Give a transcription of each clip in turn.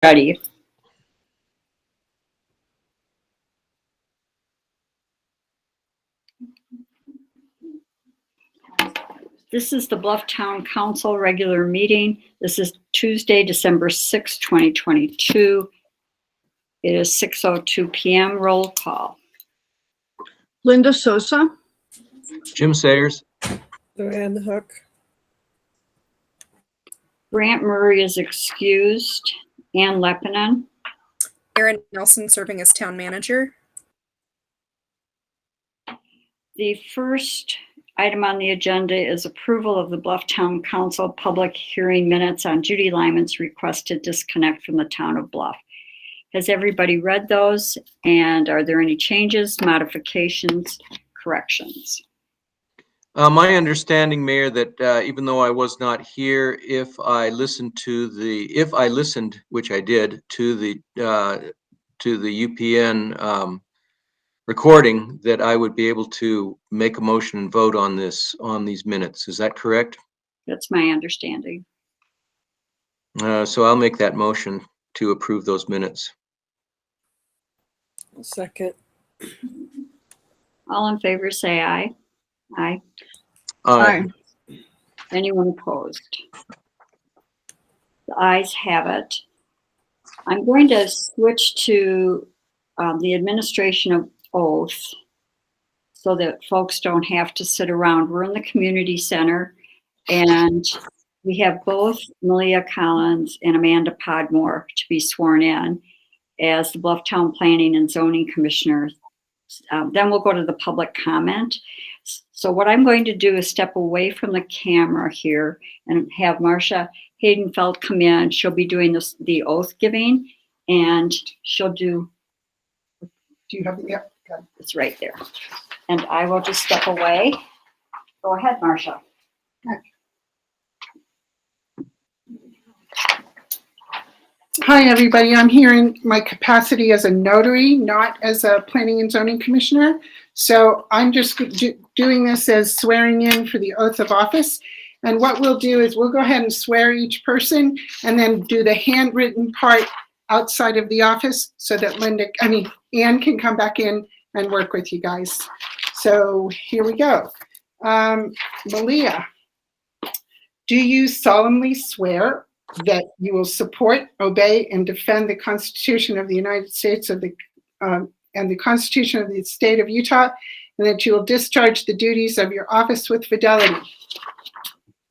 Ready. This is the Bluff Town Council regular meeting. This is Tuesday, December 6, 2022. It is 6:02 p.m. Roll call. Linda Sosa. Jim Sayers. Joanne Hook. Grant Murray is excused. Ann Lepinen. Erin Nelson serving as town manager. The first item on the agenda is approval of the Bluff Town Council public hearing minutes on Judy Lyman's request to disconnect from the town of Bluff. Has everybody read those? And are there any changes, modifications, corrections? My understanding, Mayor, that even though I was not here, if I listened, which I did, to the UPN recording, that I would be able to make a motion and vote on these minutes. Is that correct? That's my understanding. So I'll make that motion to approve those minutes. Second. All in favor, say aye. Aye. Aye. Anyone opposed? The ayes have it. I'm going to switch to the administration of oath so that folks don't have to sit around. We're in the community center and we have both Malia Collins and Amanda Podmore to be sworn in as the Blufftown Planning and Zoning Commissioner. Then we'll go to the public comment. So what I'm going to do is step away from the camera here and have Marcia Haydenfeld come in. She'll be doing the oath giving, and she'll do you have it? Yeah, okay. It's right there. And I will just step away. Go ahead, Marcia. Hi, everybody. I'm here in my capacity as a notary, not as a planning and zoning commissioner. So I'm just doing this as swearing in for the oath of office. And what we'll do is we'll go ahead and swear each person and then do the handwritten part outside of the office so that Ann can come back in and work with you guys. So here we go. Malia, do you solemnly swear that you will support, obey, and defend the Constitution of the United States and the Constitution of the State of Utah, and that you will discharge the duties of your office with fidelity?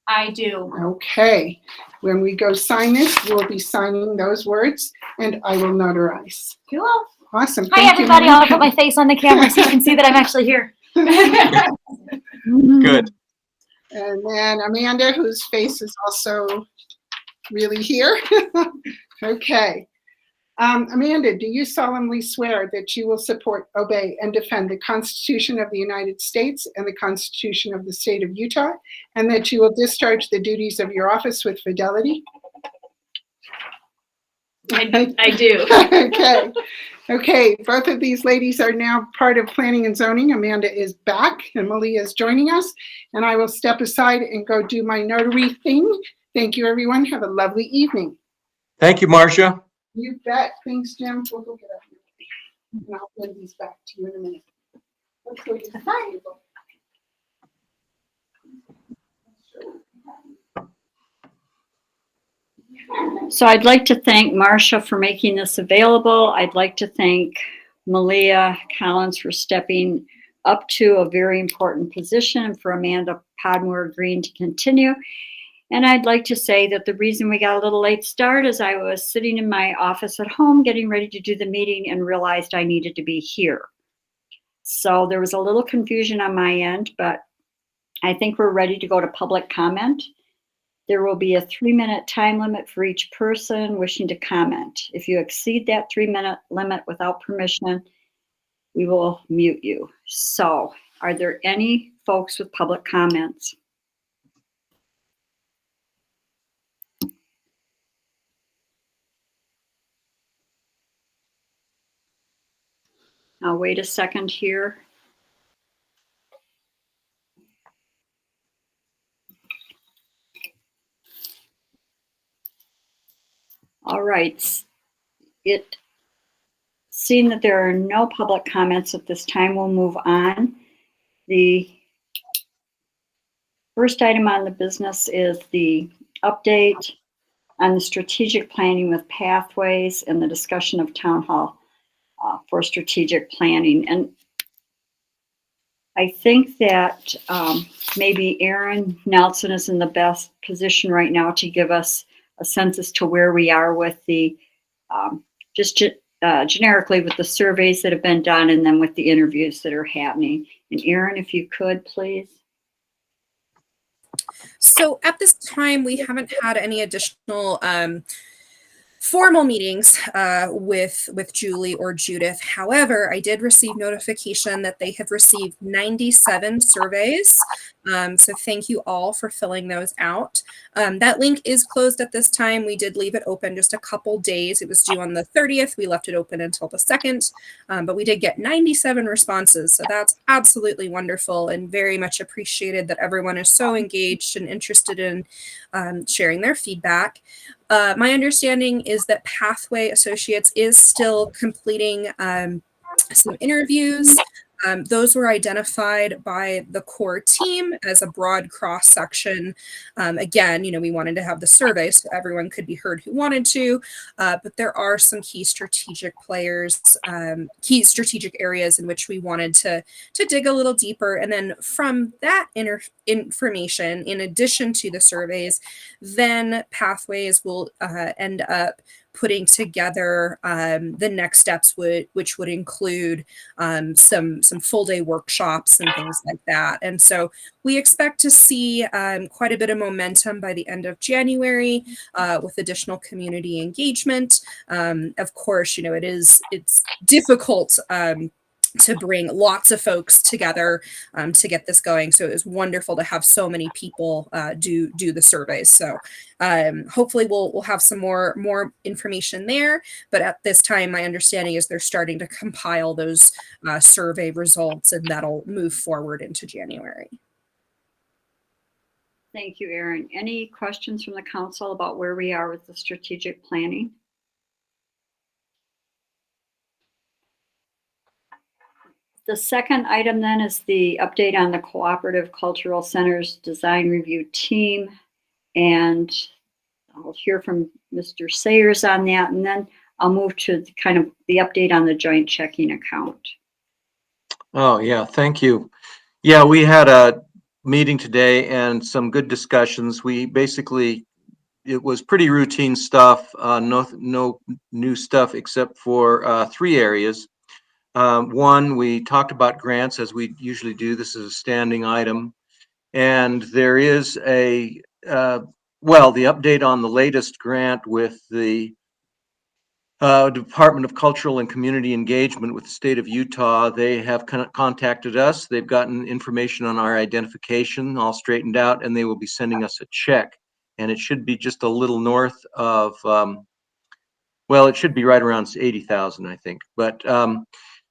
I do. Okay. When we go sign this, we'll be signing those words, and I will notarize. Cool. Awesome. Hi, everybody. I'll put my face on the camera so you can see that I'm actually here. Good. And then Amanda, whose face is also really here. Okay. Amanda, do you solemnly swear that you will support, obey, and defend the Constitution of the United States and the Constitution of the State of Utah, and that you will discharge the duties of your office with fidelity? I do. Okay. Okay. Both of these ladies are now part of planning and zoning. Amanda is back and Malia is joining us. And I will step aside and go do my notary thing. Thank you, everyone. Have a lovely evening. Thank you, Marcia. You bet. Thanks, Jim. We'll go get up here. And I'll send these back to you in a minute. Let's go get the table. So I'd like to thank Marcia for making this available. I'd like to thank Malia Collins for stepping up to a very important position, and for Amanda Podmore agreeing to continue. And I'd like to say that the reason we got a little late start is I was sitting in my office at home getting ready to do the meeting and realized I needed to be here. So there was a little confusion on my end, but I think we're ready to go to public comment. There will be a 3-minute time limit for each person wishing to comment. If you exceed that 3-minute limit without permission, we will mute you. So, are there any folks with public comments? I'll wait a second here. All right. Seeing that there are no public comments at this time, we'll move on. The first item on the business is the update on the strategic planning with pathways and the discussion of town hall for strategic planning. And I think that maybe Aaron Nelson is in the best position right now to give us a sense as to where we are with the, generically with the surveys that have been done and then with the interviews that are happening. And Aaron, if you could, please. So at this time, we haven't had any additional formal meetings with Julie or Judith. However, I did receive notification that they have received 97 surveys. So thank you all for filling those out. That link is closed at this time. We did leave it open just a couple days. It was due on the 30th. We left it open until the 2nd, but we did get 97 responses. So that's absolutely wonderful and very much appreciated that everyone is so engaged and interested in sharing their feedback. My understanding is that Pathway Associates is still completing some interviews. Those were identified by the core team as a broad cross section. Again, we wanted to have the survey so everyone could be heard who wanted to, but there are some key strategic players, key strategic areas in which we wanted to dig a little deeper. And then from that information, in addition to the surveys, then Pathways will end up putting together the next steps, which would include some full day workshops and things like that. And so we expect to see quite a bit of momentum by the end of January with additional community engagement. Of course, it's difficult to bring lots of folks together to get this going. So it was wonderful to have so many people do the surveys. So hopefully we'll have some more information there. But at this time, my understanding is they're starting to compile those survey results, and that'll move forward into January. Thank you, Aaron. Any questions from the council about where we are with the strategic planning? The second item then is the update on the Cooperative Cultural Center's design review team. And I'll hear from Mr. Sayers on that. And then I'll move to kind of the update on the joint checking account. Oh, yeah, thank you. Yeah, we had a meeting today and some good discussions. It was pretty routine stuff, no new stuff except for 3 areas. One, we talked about grants as we usually do. This is a standing item. And there is the update on the latest grant with the Department of Cultural and Community Engagement with the state of Utah. They have contacted us. They've gotten information on our identification all straightened out, and they will be sending us a check. And it should be just a little north of, it should be right around 80,000, I think. But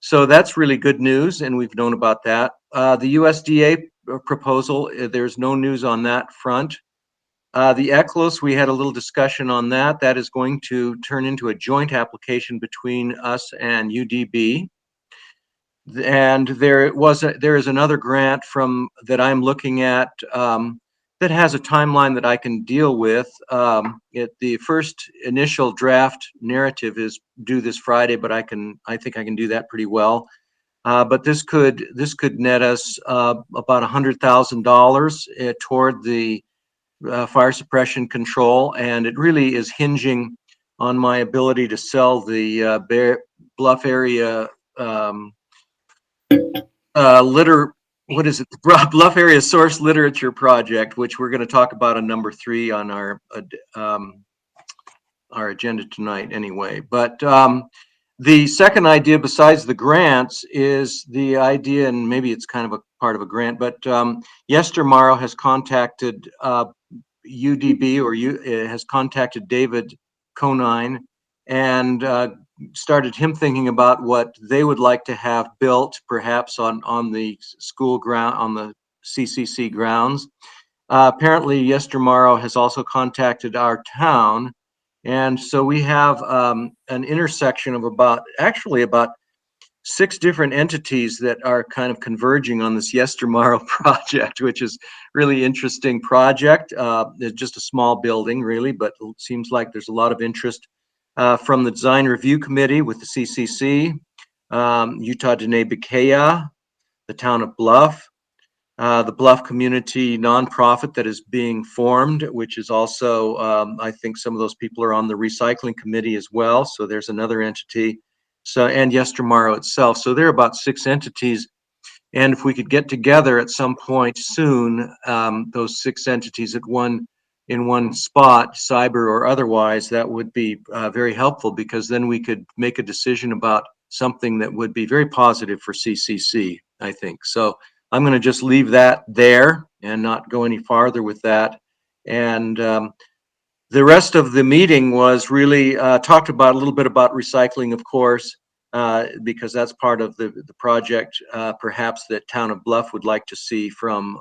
so that's really good news, and we've known about that. The USDA proposal, there's no news on that front. The ECLOS, we had a little discussion on that. That is going to turn into a joint application between us and UDB. And there is another grant that I'm looking at that has a timeline that I can deal with. The first initial draft narrative is due this Friday, but I think I can do that pretty well. But this could net us about $100,000 toward the fire suppression control, and it really is hinging on my ability to sell the Bluff area Bluff Area Source Literature Project, which we're going to talk about on number 3 on our agenda tonight anyway. But the second idea besides the grants is the idea, and maybe it's kind of a part of a grant, but Yestermorrow has contacted UDB, has contacted David Conine and started him thinking about what they would like to have built, perhaps on the school ground, on the CCC grounds. Apparently, Yestermorrow has also contacted our town And so we have an intersection of about 6 different entities that are kind of converging on this Yestermorrow project, which is really interesting project. It's just a small building, really, but it seems like there's a lot of interest from the Design Review Committee with the CCC, Utah Dene Bikea, the town of Bluff, the Bluff Community Nonprofit that is being formed, which is also, I think some of those people are on the recycling committee as well. So there's another entity. So, and Yestermorrow itself. So there are about 6 entities. And if we could get together at some point soon, those 6 entities in one spot, cyber or otherwise, that would be very helpful, because then we could make a decision about something that would be very positive for CCC, I think. So I'm going to just leave that there and not go any farther with that. And the rest of the meeting was really talked about a little bit about recycling, of course, because that's part of the project, perhaps that Town of Bluff would like to see from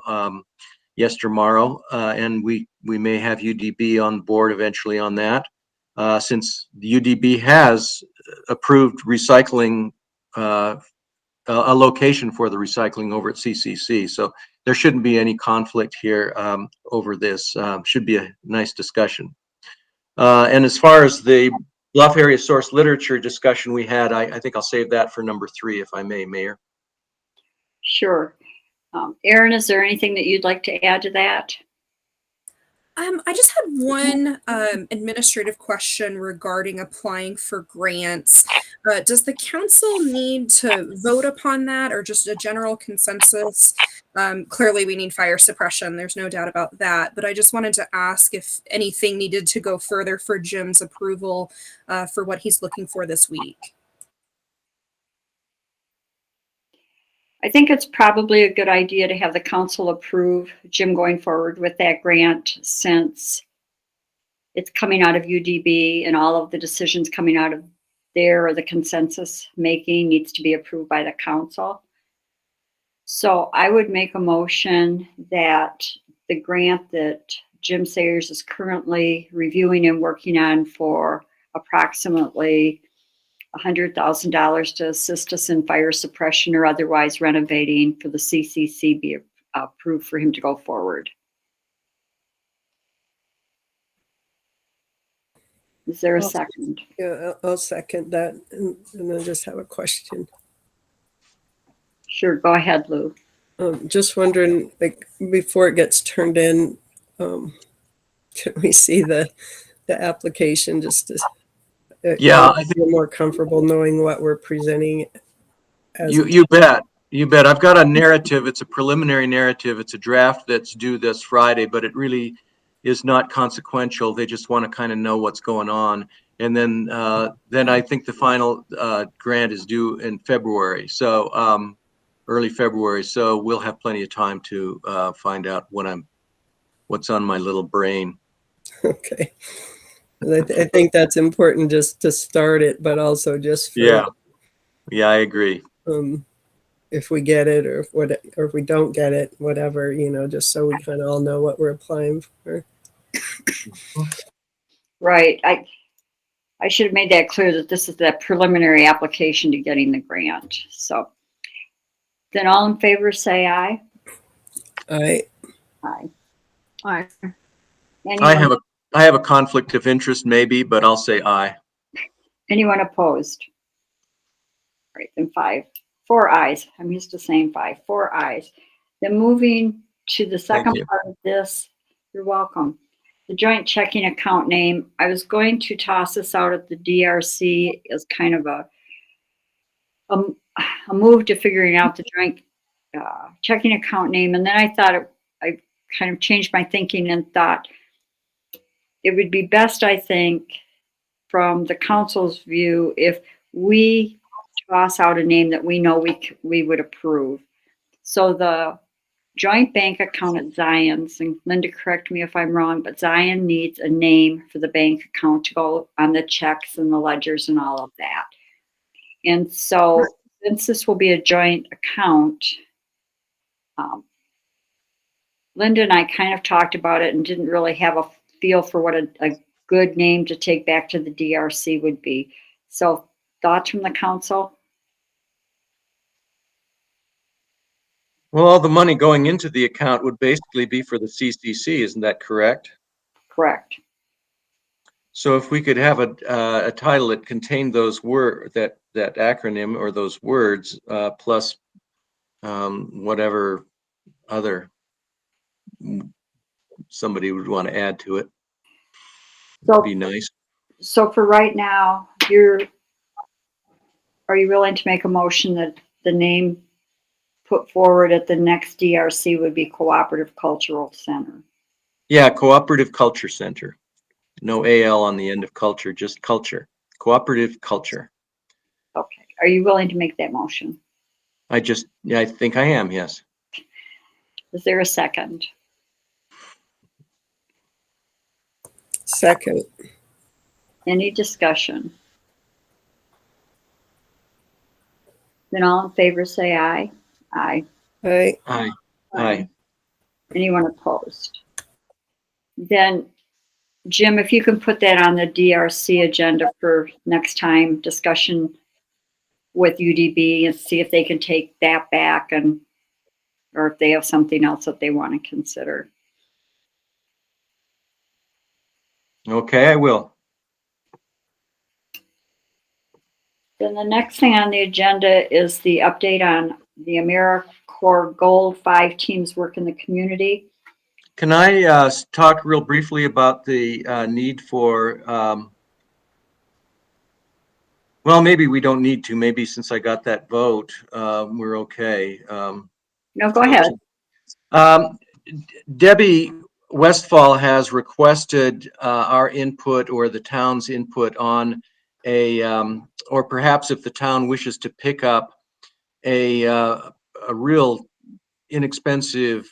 Yestermorrow. And we may have UDB on board eventually on that, since the UDB has approved recycling, a location for the recycling over at CCC. So there shouldn't be any conflict here over this. Should be a nice discussion. And as far as the Bluff area source literature discussion we had, I think I'll save that for number 3, if I may, Mayor. Sure. Erin, is there anything that you'd like to add to that? I just had one administrative question regarding applying for grants. Does the council need to vote upon that, or just a general consensus? Clearly, we need fire suppression. There's no doubt about that. But I just wanted to ask if anything needed to go further for Jim's approval for what he's looking for this week. I think it's probably a good idea to have the council approve Jim going forward with that grant, since it's coming out of UDB and all of the decisions coming out of there, or the consensus making, needs to be approved by the council. So I would make a motion that the grant that Jim Sayers is currently reviewing and working on for approximately $100,000 to assist us in fire suppression or otherwise renovating for the CCC be approved for him to go forward. Is there a second? Yeah, I'll second that, and I just have a question. Sure, go ahead, Lou. Just wondering, like, before it gets turned in, can we see the application just to Yeah, I feel more comfortable knowing what we're presenting? You bet. You bet. I've got a narrative. It's a preliminary narrative. It's a draft that's due this Friday, but it really is not consequential. They just want to kind of know what's going on. And then I think the final grant is due in February. So early February. So we'll have plenty of time to find out what's on my little brain. Okay. I think that's important, just to start it, but also just for, yeah, I agree. If we get it, or if we don't get it, whatever, just so we kind of all know what we're applying for. Right. I should have made that clear that this is the preliminary application to getting the grant. So then all in favor say aye. Aye. Aye. Aye. I have a conflict of interest maybe, but I'll say aye. Anyone opposed? All right, then 4 ayes. I'm used to saying 5. 4 ayes. Then moving to the second part of this, you're welcome. The joint checking account name. I was going to toss this out at the DRC as kind of a move to figuring out the joint checking account name. And then I thought I kind of changed my thinking and thought it would be best, I think, from the council's view, if we toss out a name that we know we would approve. So the joint bank account at Zion's, and Linda, correct me if I'm wrong, but Zion needs a name for the bank account to go on the checks and the ledgers and all of that. And so since this will be a joint account, Linda and I kind of talked about it and didn't really have a feel for what a good name to take back to the DRC would be. So thoughts from the council? Well, all the money going into the account would basically be for the CCC, isn't that correct? Correct. So if we could have a title that contained those that acronym or those words, plus whatever other somebody would want to add to it, So, would be nice. so for right now, are you willing to make a motion that the name put forward at the next DRC would be Cooperative Cultural Center? Yeah, Cooperative Culture Center. No AL on the end of culture, just culture. Cooperative culture. Okay. Are you willing to make that motion? I think I am, yes. Is there a second? Second. Any discussion? Then all in favor say aye. Aye. Aye. Aye. Aye. Anyone opposed? Then, Jim, if you can put that on the DRC agenda for next time discussion with UDB and see if they can take that back or if they have something else that they want to consider. Okay, I will. Then the next thing on the agenda is the update on the AmeriCorps Gold 5 teams work in the community. Can I talk real briefly about the need for, well, maybe we don't need to. Maybe since I got that vote, we're okay. No, go ahead. Debbie Westfall has requested our input or the town's input on or perhaps if the town wishes to pick up a real inexpensive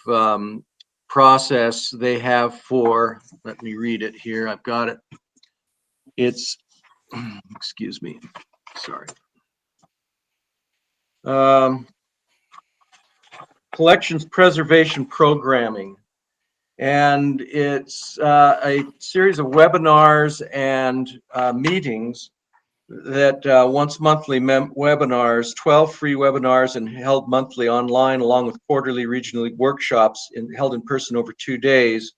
process they have for, let me read it here, I've got it. It's, excuse me, sorry. Collections preservation programming. And it's a series of webinars and meetings that once monthly webinars, 12 free webinars and held monthly online, along with quarterly regional workshops held in person over 2 days.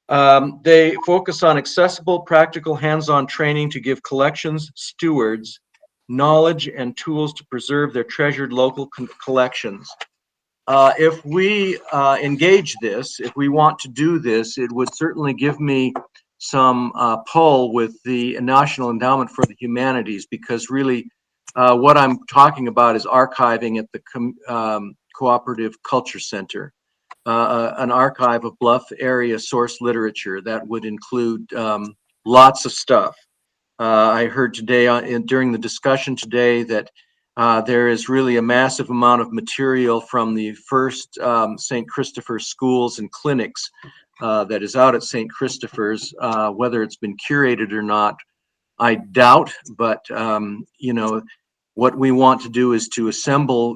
They focus on accessible, practical, hands-on training to give collections stewards knowledge and tools to preserve their treasured local collections. If we engage this, if we want to do this, it would certainly give me some pull with the National Endowment for the Humanities, because really what I'm talking about is archiving at the Cooperative Culture Center, an archive of Bluff area source literature that would include lots of stuff. I heard today during the discussion today that there is really a massive amount of material from the first St. Christopher's schools and clinics that is out at St. Christopher's. Whether it's been curated or not, I doubt, but you know, what we want to do is to assemble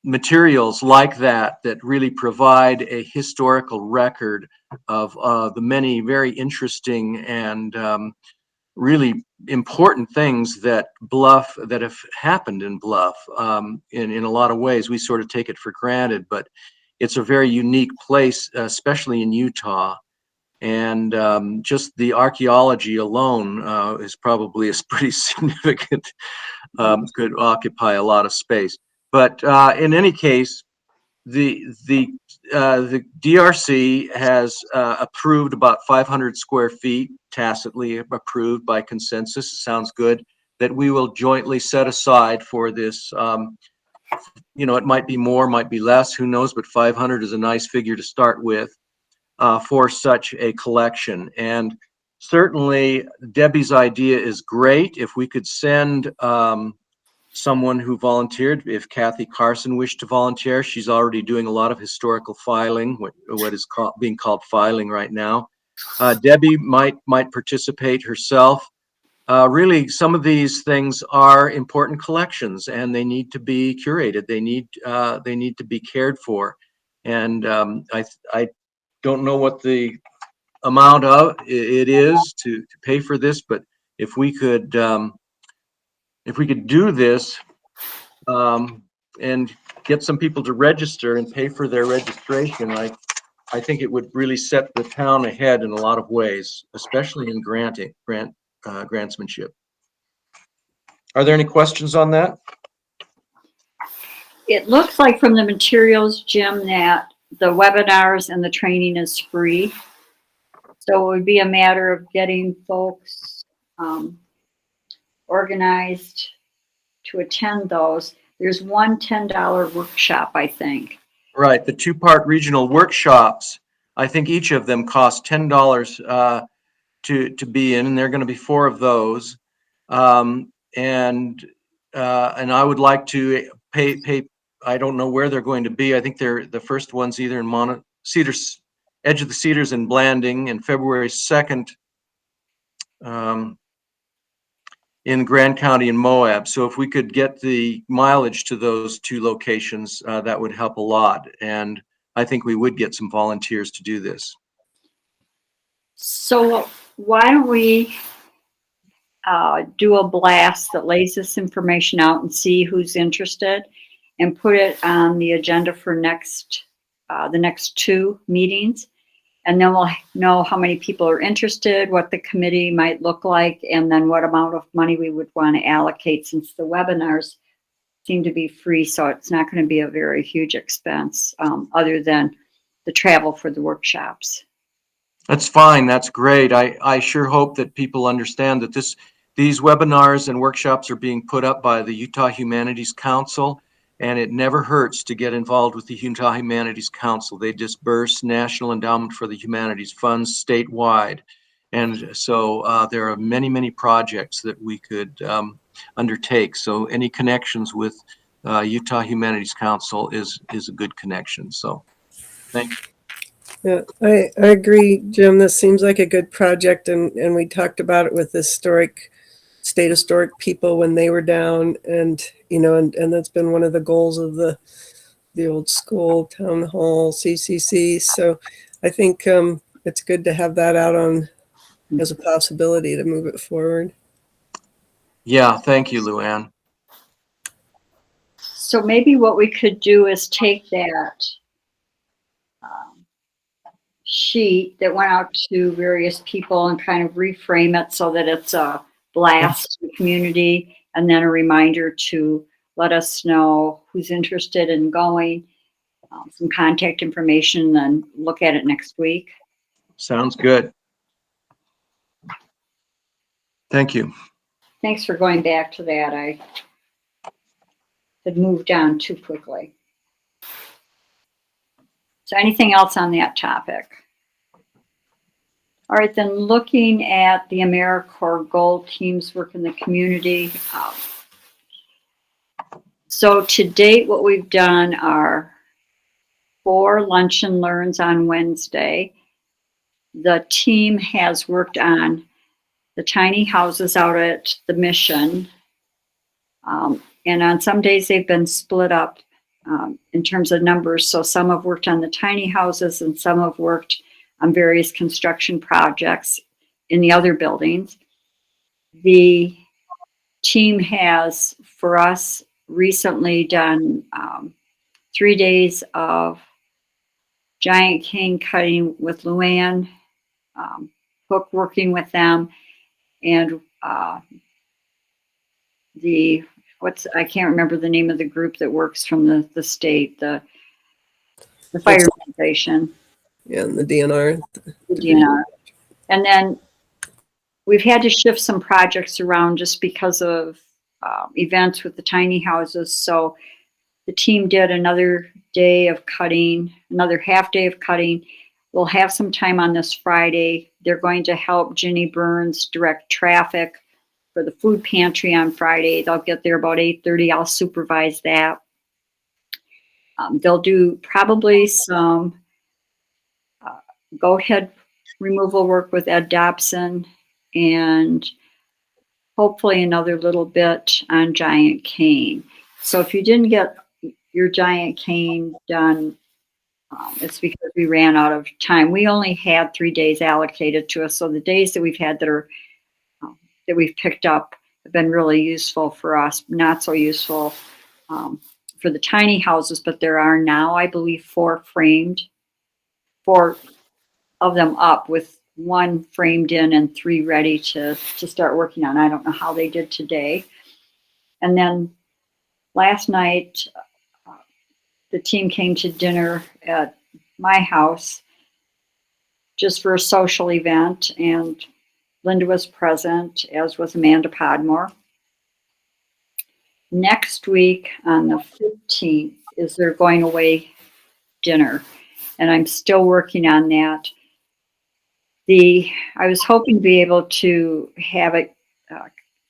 materials like that that really provide a historical record of the many very interesting and really important things that have happened in Bluff. In a lot of ways, we sort of take it for granted, but it's a very unique place, especially in Utah. And just the archaeology alone is probably pretty significant, could occupy a lot of space. But in any case, the DRC has approved about 500 square feet, tacitly approved by consensus. Sounds good. That we will jointly set aside for this. You know, it might be more, might be less, who knows? But 500 is a nice figure to start with for such a collection. And certainly, Debbie's idea is great. If we could send someone who volunteered, if Kathy Carson wished to volunteer, she's already doing a lot of historical filing, what is being called filing right now. Debbie might participate herself. Really, some of these things are important collections, and they need to be curated. They need to be cared for. And I don't know what the amount of it is to pay for this, but if we could do this and get some people to register and pay for their registration, I think it would really set the town ahead in a lot of ways, especially in grantsmanship. Are there any questions on that? It looks like from the materials, Jim, that the webinars and the training is free. So it would be a matter of getting folks organized to attend those. There's one $10 workshop, I think. Right, the two-part regional workshops, I think each of them cost $10 to be in, and there are going to be 4 of those. And I would like to pay. I don't know where they're going to be. I think they're the first one's either in Cedars, Edge of the Cedars and Blanding, and February 2nd in Grand County and Moab. So if we could get the mileage to those 2 locations, that would help a lot. And I think we would get some volunteers to do this. So why don't we do a blast that lays this information out and see who's interested and put it on the agenda for the next 2 meetings. And then we'll know how many people are interested, what the committee might look like, and then what amount of money we would want to allocate, since the webinars seem to be free. So it's not going to be a very huge expense other than the travel for the workshops. That's fine. That's great. I sure hope that people understand that these webinars and workshops are being put up by the Utah Humanities Council, and it never hurts to get involved with the Utah Humanities Council. They disperse National Endowment for the Humanities funds statewide. And so there are many, many projects that we could undertake. So any connections with Utah Humanities Council is a good connection. So thank you. Yeah, I agree, Jim. This seems like a good project, and we talked about it with the state historic people when they were down, and and that's been one of the goals of the old school town hall CCC. So I think it's good to have that out on as a possibility to move it forward. Yeah, thank you, Luann. So maybe what we could do is take that sheet that went out to various people and kind of reframe it so that it's a blast to the community, and then a reminder to let us know who's interested in going, some contact information, and look at it next week. Sounds good. Thank you. Thanks for going back to that. I had moved on too quickly. So anything else on that topic? All right, then looking at the AmeriCorps goal teams work in the community. So to date, what we've done are 4 lunch and learns on Wednesday. The team has worked on the tiny houses out at the Mission. And on some days they've been split up in terms of numbers. So some have worked on the tiny houses and some have worked on various construction projects in the other buildings. The team has, for us, recently done 3 days of giant cane cutting with Luann, Hook working with them, and I can't remember the name of the group that works from the state, the fire organization. Yeah, and the DNR. The DNR. And then we've had to shift some projects around just because of events with the tiny houses. So the team did another day of cutting, another half day of cutting. We'll have some time on this Friday. They're going to help Ginny Burns direct traffic for the food pantry on Friday. They'll get there about 8:30. I'll supervise that. They'll do probably some go-ahead removal work with Ed Dobson, and hopefully another little bit on giant cane. So if you didn't get your giant cane done It's because we ran out of time. We only had 3 days allocated to us, so the days that we've had that we've picked up have been really useful for us. Not so useful for the tiny houses, but there are now, I believe, 4 of them up, with 1 framed in and 3 ready to start working on. I don't know how they did today. And then last night, the team came to dinner at my house just for a social event, and Linda was present, as was Amanda Podmore. Next week on the 15th is their going away dinner, and I'm still working on that. I was hoping to be able to have it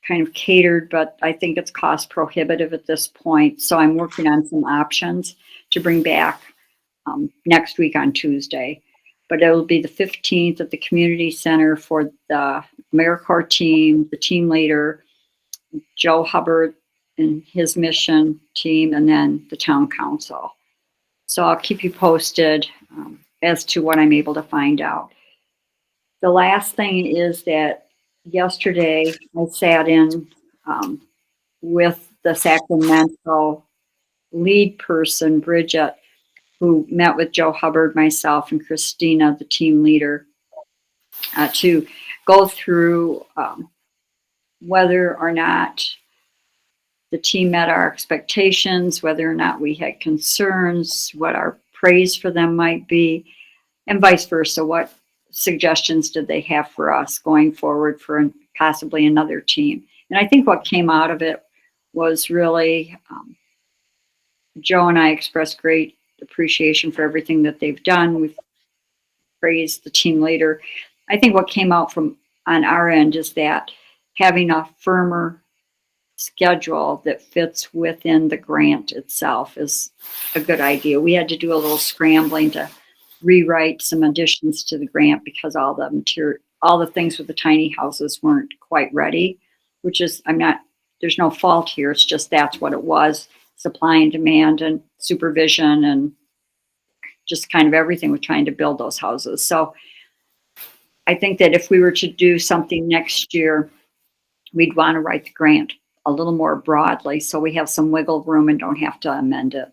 kind of catered, but I think it's cost prohibitive at this point. So I'm working on some options to bring back next week on Tuesday. But it'll be the 15th at the community center for the AmeriCorps team, the team leader, Joe Hubbard and his mission team, and then the town council. So I'll keep you posted as to what I'm able to find out. The last thing is that yesterday I sat in with the Sacramento lead person, Bridget, who met with Joe Hubbard, myself, and Christina, the team leader, to go through whether or not the team met our expectations, whether or not we had concerns, what our praise for them might be, and vice versa. What suggestions did they have for us going forward for possibly another team? And I think what came out of it was really Joe and I expressed great appreciation for everything that they've done. We've praised the team leader. I think what came out from on our end is that having a firmer schedule that fits within the grant itself is a good idea. We had to do a little scrambling to rewrite some additions to the grant because all the things with the tiny houses weren't quite ready, which is, there's no fault here. It's just that's what it was. Supply and demand and supervision and just kind of everything with trying to build those houses. So I think that if we were to do something next year, we'd want to write the grant a little more broadly so we have some wiggle room and don't have to amend it.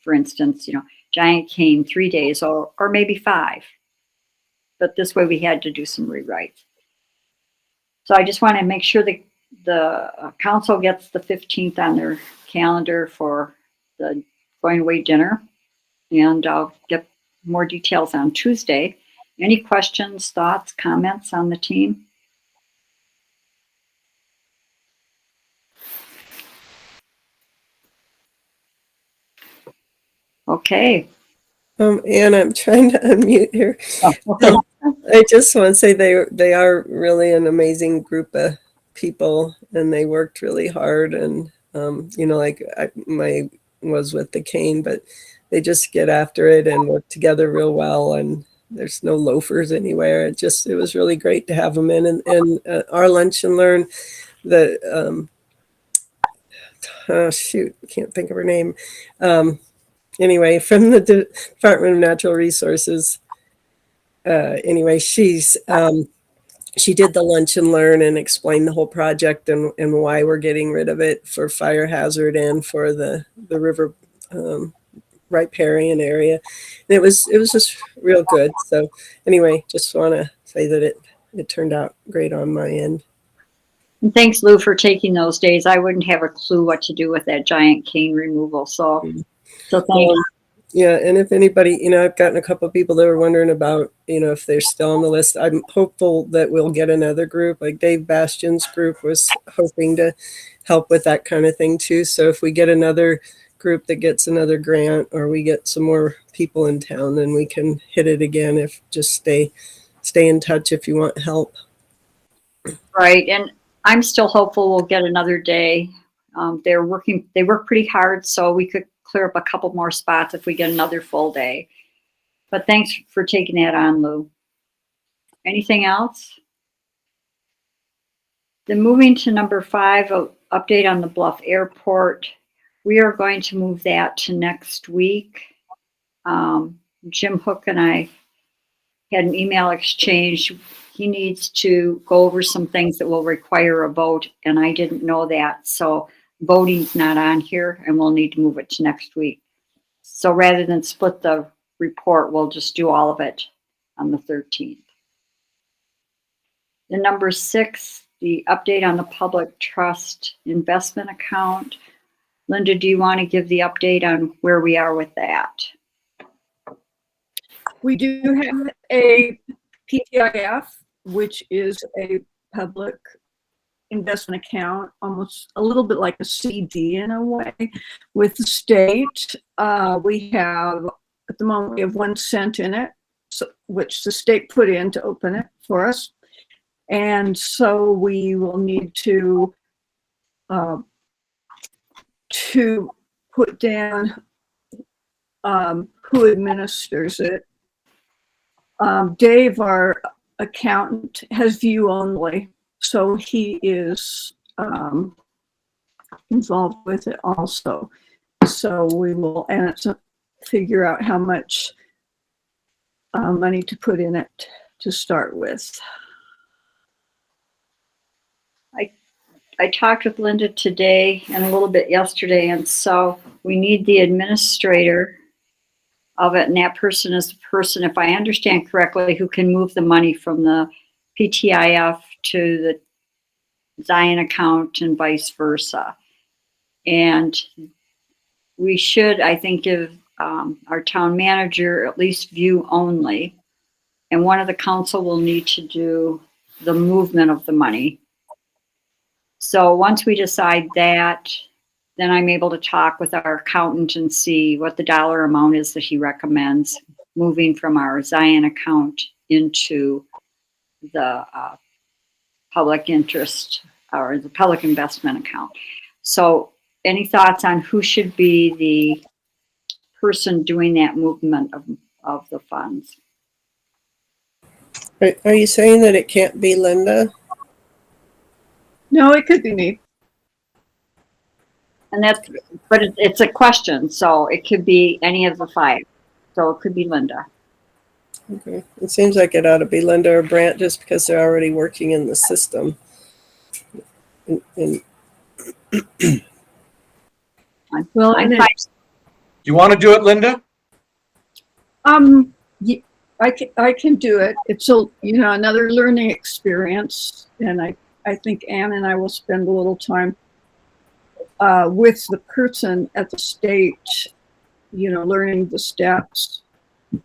For instance, Giant Cane 3 days or maybe 5. But this way we had to do some rewrites. So I just want to make sure that the council gets the 15th on their calendar for the going away dinner. And I'll get more details on Tuesday. Any questions, thoughts, comments on the team? Okay. Anne, I'm trying to unmute here. Oh, okay. I just want to say they are really an amazing group of people, and they worked really hard. And like I was with the cane, but they just get after it and work together real well. And there's no loafers anywhere. It was really great to have them in. And our lunch and learn, the can't think of her name. Anyway, from the Department of Natural Resources. Anyway, she did the lunch and learn and explained the whole project and why we're getting rid of it for fire hazard and for the river riparian area. And it was just real good. So anyway, just want to say that it turned out great on my end. And thanks, Lou, for taking those days. I wouldn't have a clue what to do with that giant cane removal. So thank you. Yeah, and if anybody, I've gotten a couple of people that were wondering about, if they're still on the list. I'm hopeful that we'll get another group. Like Dave Bastian's group was hoping to help with that kind of thing too. So if we get another group that gets another grant or we get some more people in town, then we can hit it again. If just stay in touch if you want help. Right, and I'm still hopeful we'll get another day. They work pretty hard, so we could clear up a couple more spots if we get another full day. But thanks for taking that on, Lou. Anything else? Then moving to number 5, update on the Bluff Airport. We are going to move that to next week. Jim Hook and I had an email exchange. He needs to go over some things that will require a vote, and I didn't know that. So voting's not on here, and we'll need to move it to next week. So rather than split the report, we'll just do all of it on the 13th. The number 6, the update on the public trust investment account. Linda, do you want to give the update on where we are with that? We do have a PTIF, which is a public investment account, almost a little bit like a CD in a way, with the state. We have, at the moment, we have 1 cent in it, which the state put in to open it for us. And so we will need to put down who administers it. Dave, our accountant, has view only, so he is involved with it also. So we will figure out how much money to put in it to start with. I talked with Linda today and a little bit yesterday, and so we need the administrator of it, and that person is the person, if I understand correctly, who can move the money from the PTIF to the Zion account and vice versa. And we should, I think, give our town manager at least view only, and one of the council will need to do the movement of the money. So once we decide that, then I'm able to talk with our accountant and see what the dollar amount is that he recommends moving from our Zion account into the public interest or the public investment account. So any thoughts on who should be the person doing that movement of the funds? Are you saying that it can't be Linda? No, it could be me. And that's, but it's a question, so it could be any of the 5. So it could be Linda. Okay. It seems like it ought to be Linda or Brant just because they're already working in the system. And Well, I'm and fine. You want to do it, Linda? I can do it. It's another learning experience, and I think Ann and I will spend a little time with the person at the state, learning the steps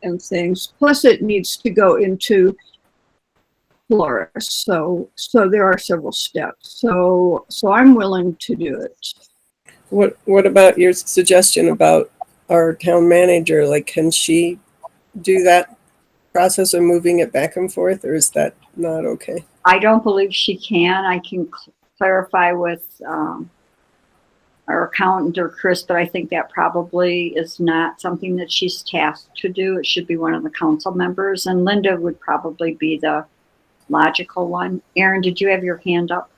and things. Plus, it needs to go into Flores, so there are several steps. So I'm willing to do it. what about your suggestion about our town manager? Like, can she do that process of moving it back and forth, or is that not okay? I don't believe she can. I can clarify with our accountant or Chris, but I think that probably is not something that she's tasked to do. It should be one of the council members, and Linda would probably be the logical one. Erin, did you have your hand up?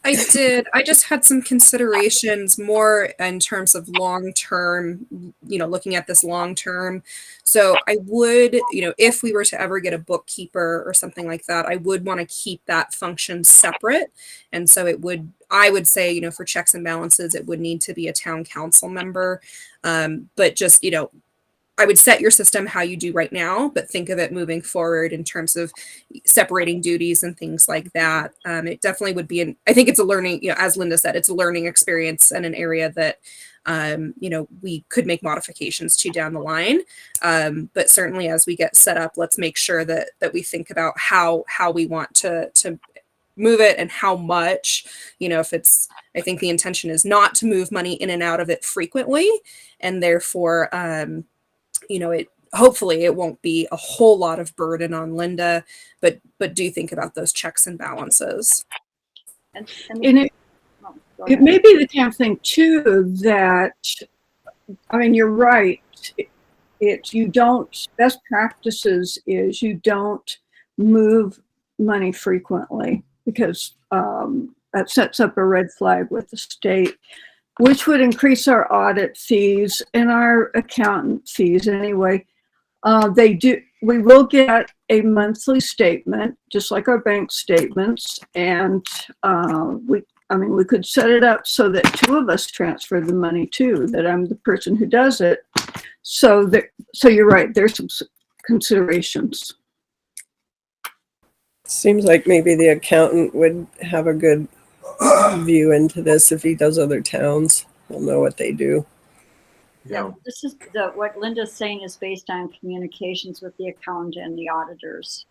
I did. I just had some considerations more in terms of long term, looking at this long term. So I would, if we were to ever get a bookkeeper or something like that, I would want to keep that function separate. And so I would say, for checks and balances, it would need to be a town council member. But just, I would set your system how you do right now, but think of it moving forward in terms of separating duties and things like that. It definitely would be I think it's a learning, as Linda said, it's a learning experience and an area that, we could make modifications to down the line. But certainly as we get set up, let's make sure that we think about how we want to move it and how much, I think the intention is not to move money in and out of it frequently. And therefore, hopefully it won't be a whole lot of burden on Linda, but do think about those checks and balances. And It may be the kind of thing too that, you're right. Best practices is you don't move money frequently, because that sets up a red flag with the state, which would increase our audit fees and our accountant fees anyway. They do, we will get a monthly statement, just like our bank statements. And we could set it up so that two of us transfer the money too, that I'm the person who does it. So you're right, there's some considerations. Seems like maybe the accountant would have a good view into this if he does other towns. He'll know what they do. Yeah, this is what Linda's saying is based on communications with the accountant and the auditors.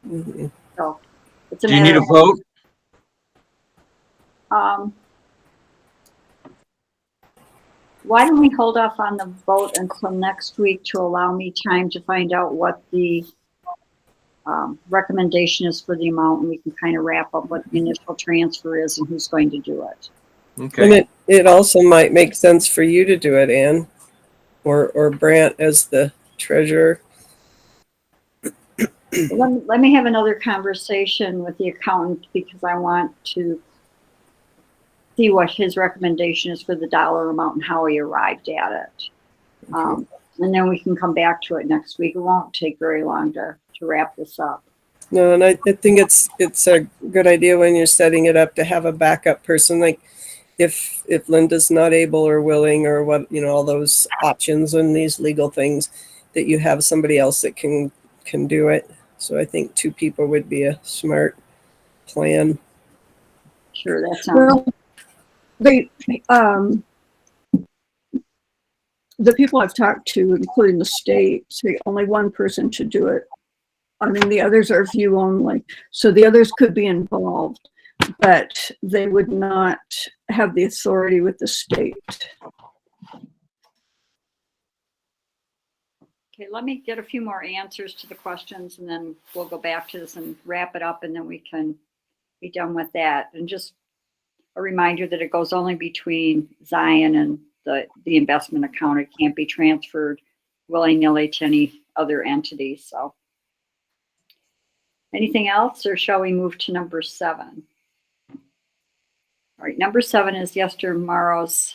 Mhm. So it's a Do you need matter a vote? why don't we hold off on the vote until next week to allow me time to find out what the recommendation is for the amount, and we can kind of wrap up what the initial transfer is and who's going to do it. Okay. And it also might make sense for you to do it, Ann, or Brant as the treasurer. Let me have another conversation with the accountant because I want to see what his recommendation is for the dollar amount and how he arrived at it. And then we can come back to it next week. It won't take very long to wrap this up. No, and I think it's a good idea when you're setting it up to have a backup person. Like if Linda's not able or willing or what, all those options and these legal things, that you have somebody else that can do it. So I think two people would be a smart plan. Sure, that sounds. Well, the people I've talked to, including the state, say only one person should do it. I mean, the others are view only. So the others could be involved, but they would not have the authority with the state. Okay, let me get a few more answers to the questions and then we'll go back to this and wrap it up and then we can be done with that. And just a reminder that it goes only between Zion and the investment account. It can't be transferred willy-nilly to any other entity. So anything else, or shall we move to number 7? All right, number 7 is yestermorrow's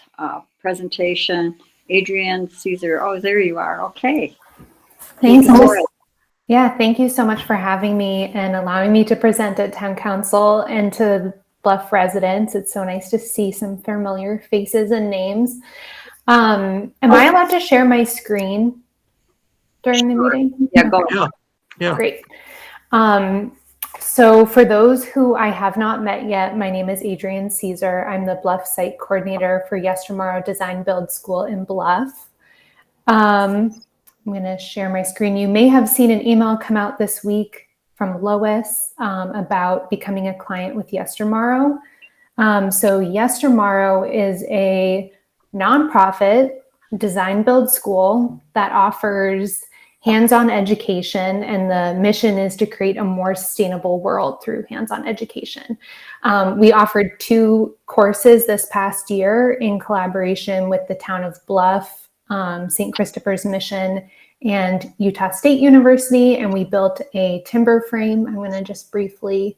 presentation. Adrian Caesar. Oh, there you are. Okay. Thanks. Thank you so much for having me and allowing me to present at Town Council and to Bluff residents. It's so nice to see some familiar faces and names. Am I allowed to share my screen during the meeting? Yeah, go. Yeah. Great. So for those who I have not met yet, my name is Adrian Caesar. I'm the Bluff site coordinator for Yestermorrow Design Build School in Bluff. I'm going to share my screen. You may have seen an email come out this week from Lois about becoming a client with Yestermorrow. So Yestermorrow is a nonprofit design build school that offers hands-on education, and the mission is to create a more sustainable world through hands-on education. We offered 2 courses this past year in collaboration with the town of Bluff, St. Christopher's Mission, and Utah State University, and we built a timber frame. I'm going to just briefly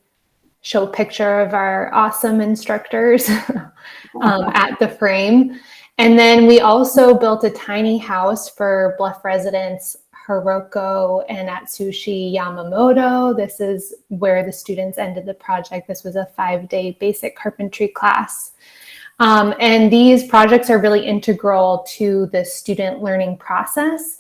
show a picture of our awesome instructors at the frame. And then we also built a tiny house for Bluff residents Hiroko and Atsushi Yamamoto. This is where the students ended the project. This was a 5-day basic carpentry class. And these projects are really integral to the student learning process.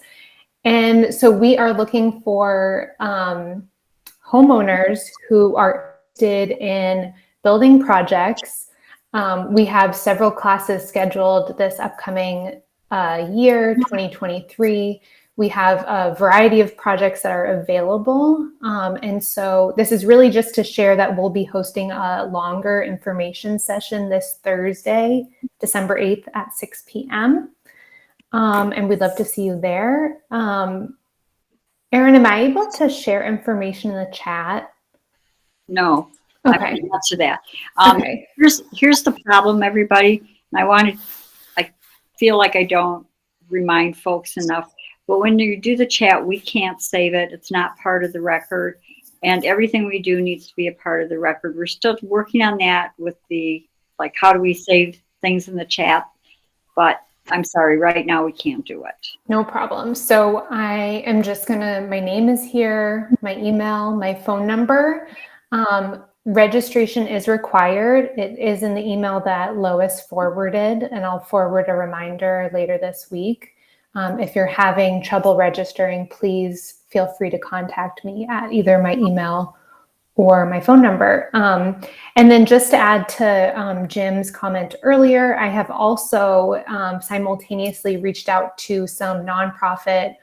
And so we are looking for homeowners who are interested in building projects. We have several classes scheduled this upcoming year, 2023. We have a variety of projects that are available. And so this is really just to share that we'll be hosting a longer information session this Thursday, December 8th at 6 p.m. And we'd love to see you there. Erin, am I able to share information in the chat? No. Okay. I can answer that. Okay. Here's the problem, everybody. And I feel like I don't remind folks enough. But when you do the chat, we can't save it. It's not part of the record. And everything we do needs to be a part of the record. We're still working on that with how do we save things in the chat? But I'm sorry, right now we can't do it. No problem. So I am just gonna, my name is here, my email, my phone number. Registration is required. It is in the email that Lois forwarded, and I'll forward a reminder later this week. If you're having trouble registering, please feel free to contact me at either my email or my phone number. And then just to add to Jim's comment earlier, I have also simultaneously reached out to some nonprofit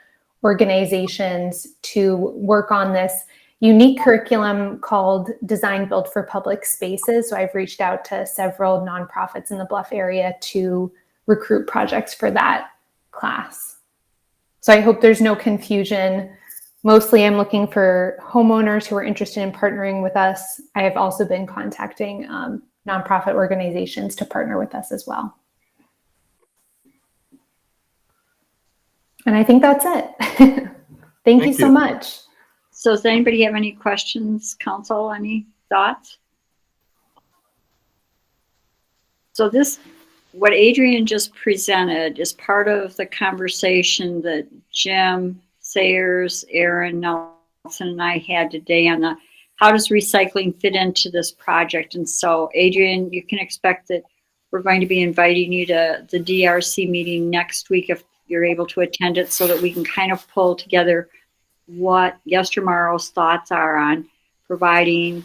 organizations to work on this unique curriculum called Design Build for Public Spaces. So I've reached out to several nonprofits in the Bluff area to recruit projects for that class. So I hope there's no confusion. Mostly I'm looking for homeowners who are interested in partnering with us. I have also been contacting nonprofit organizations to partner with us as well. And I think that's it. Thank you so much. So does anybody have any questions, council, any thoughts? So this, what Adrian just presented is part of the conversation that Jim Sayers, Aaron Nelson, and I had today on the how does recycling fit into this project. And so Adrian, you can expect that we're going to be inviting you to the DRC meeting next week if you're able to attend it, so that we can kind of pull together what Yestermorrow's thoughts are on providing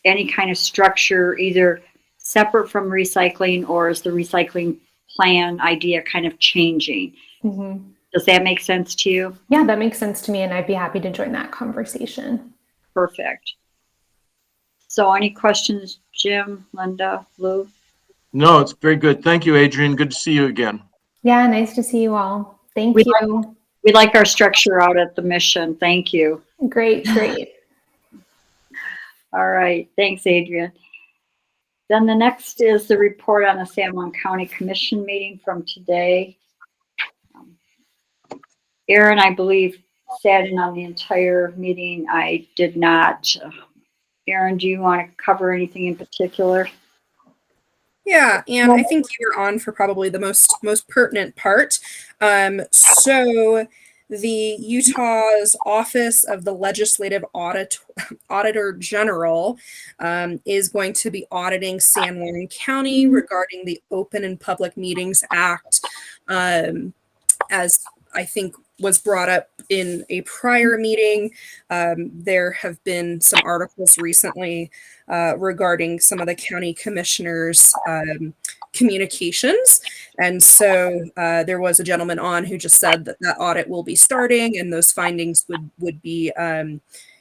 any kind of structure, either separate from recycling, or is the recycling plan idea kind of changing? Mm-hmm. Does that make sense to you? Yeah, that makes sense to me, and I'd be happy to join that conversation. Perfect. So any questions, Jim, Linda, Lou? No, it's very good. Thank you, Adrian. Good to see you again. Yeah, nice to see you all. Thank you. We like our structure out at the mission. Thank you. Great, great. All right. Thanks, Adrian. Then the next is the report on the San Juan County Commission meeting from today. Aaron, I believe, sat in on the entire meeting. I did not. Aaron, do you want to cover anything in particular? Yeah, and I think you were on for probably the most pertinent part. So the Utah's Office of the Legislative Auditor General is going to be auditing San Juan County regarding the Open and Public Meetings Act, as I think was brought up in a prior meeting. There have been some articles recently regarding some of the county commissioners' communications. And so there was a gentleman on who just said that that audit will be starting, and those findings would be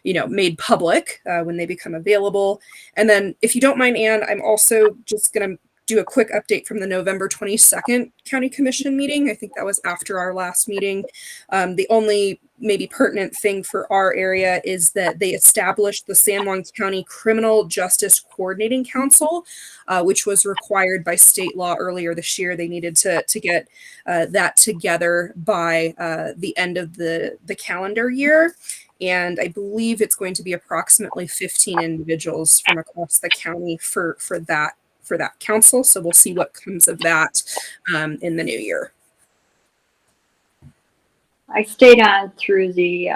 made public when they become available. And then, if you don't mind, Anne, I'm also just going to do a quick update from the November 22nd County Commission meeting. I think that was after our last meeting. The only maybe pertinent thing for our area is that they established the San Juan County Criminal Justice Coordinating Council, which was required by state law earlier this year. They needed to get that together by the end of the calendar year. And I believe it's going to be approximately 15 individuals from across the county for that council. So we'll see what comes of that in the new year. I stayed on through the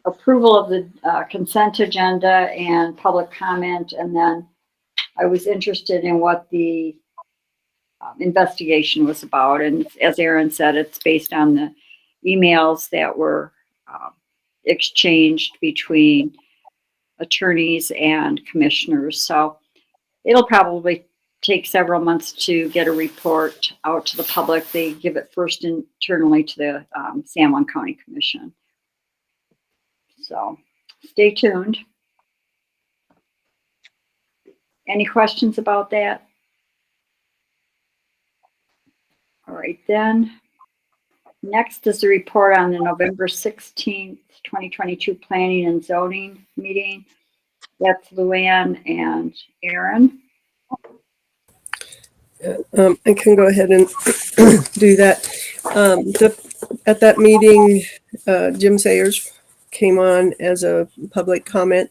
approval of the consent agenda and public comment, and then I was interested in what the investigation was about. And as Aaron said, it's based on the emails that were exchanged between attorneys and commissioners. So it'll probably take several months to get a report out to the public. They give it first internally to the San Juan County Commission. So stay tuned. Any questions about that? All right, then. Next is the report on the November 16th, 2022 Planning and Zoning meeting. That's Luann and Aaron. I can go ahead and do that. At that meeting, Jim Sayers came on as a public comment,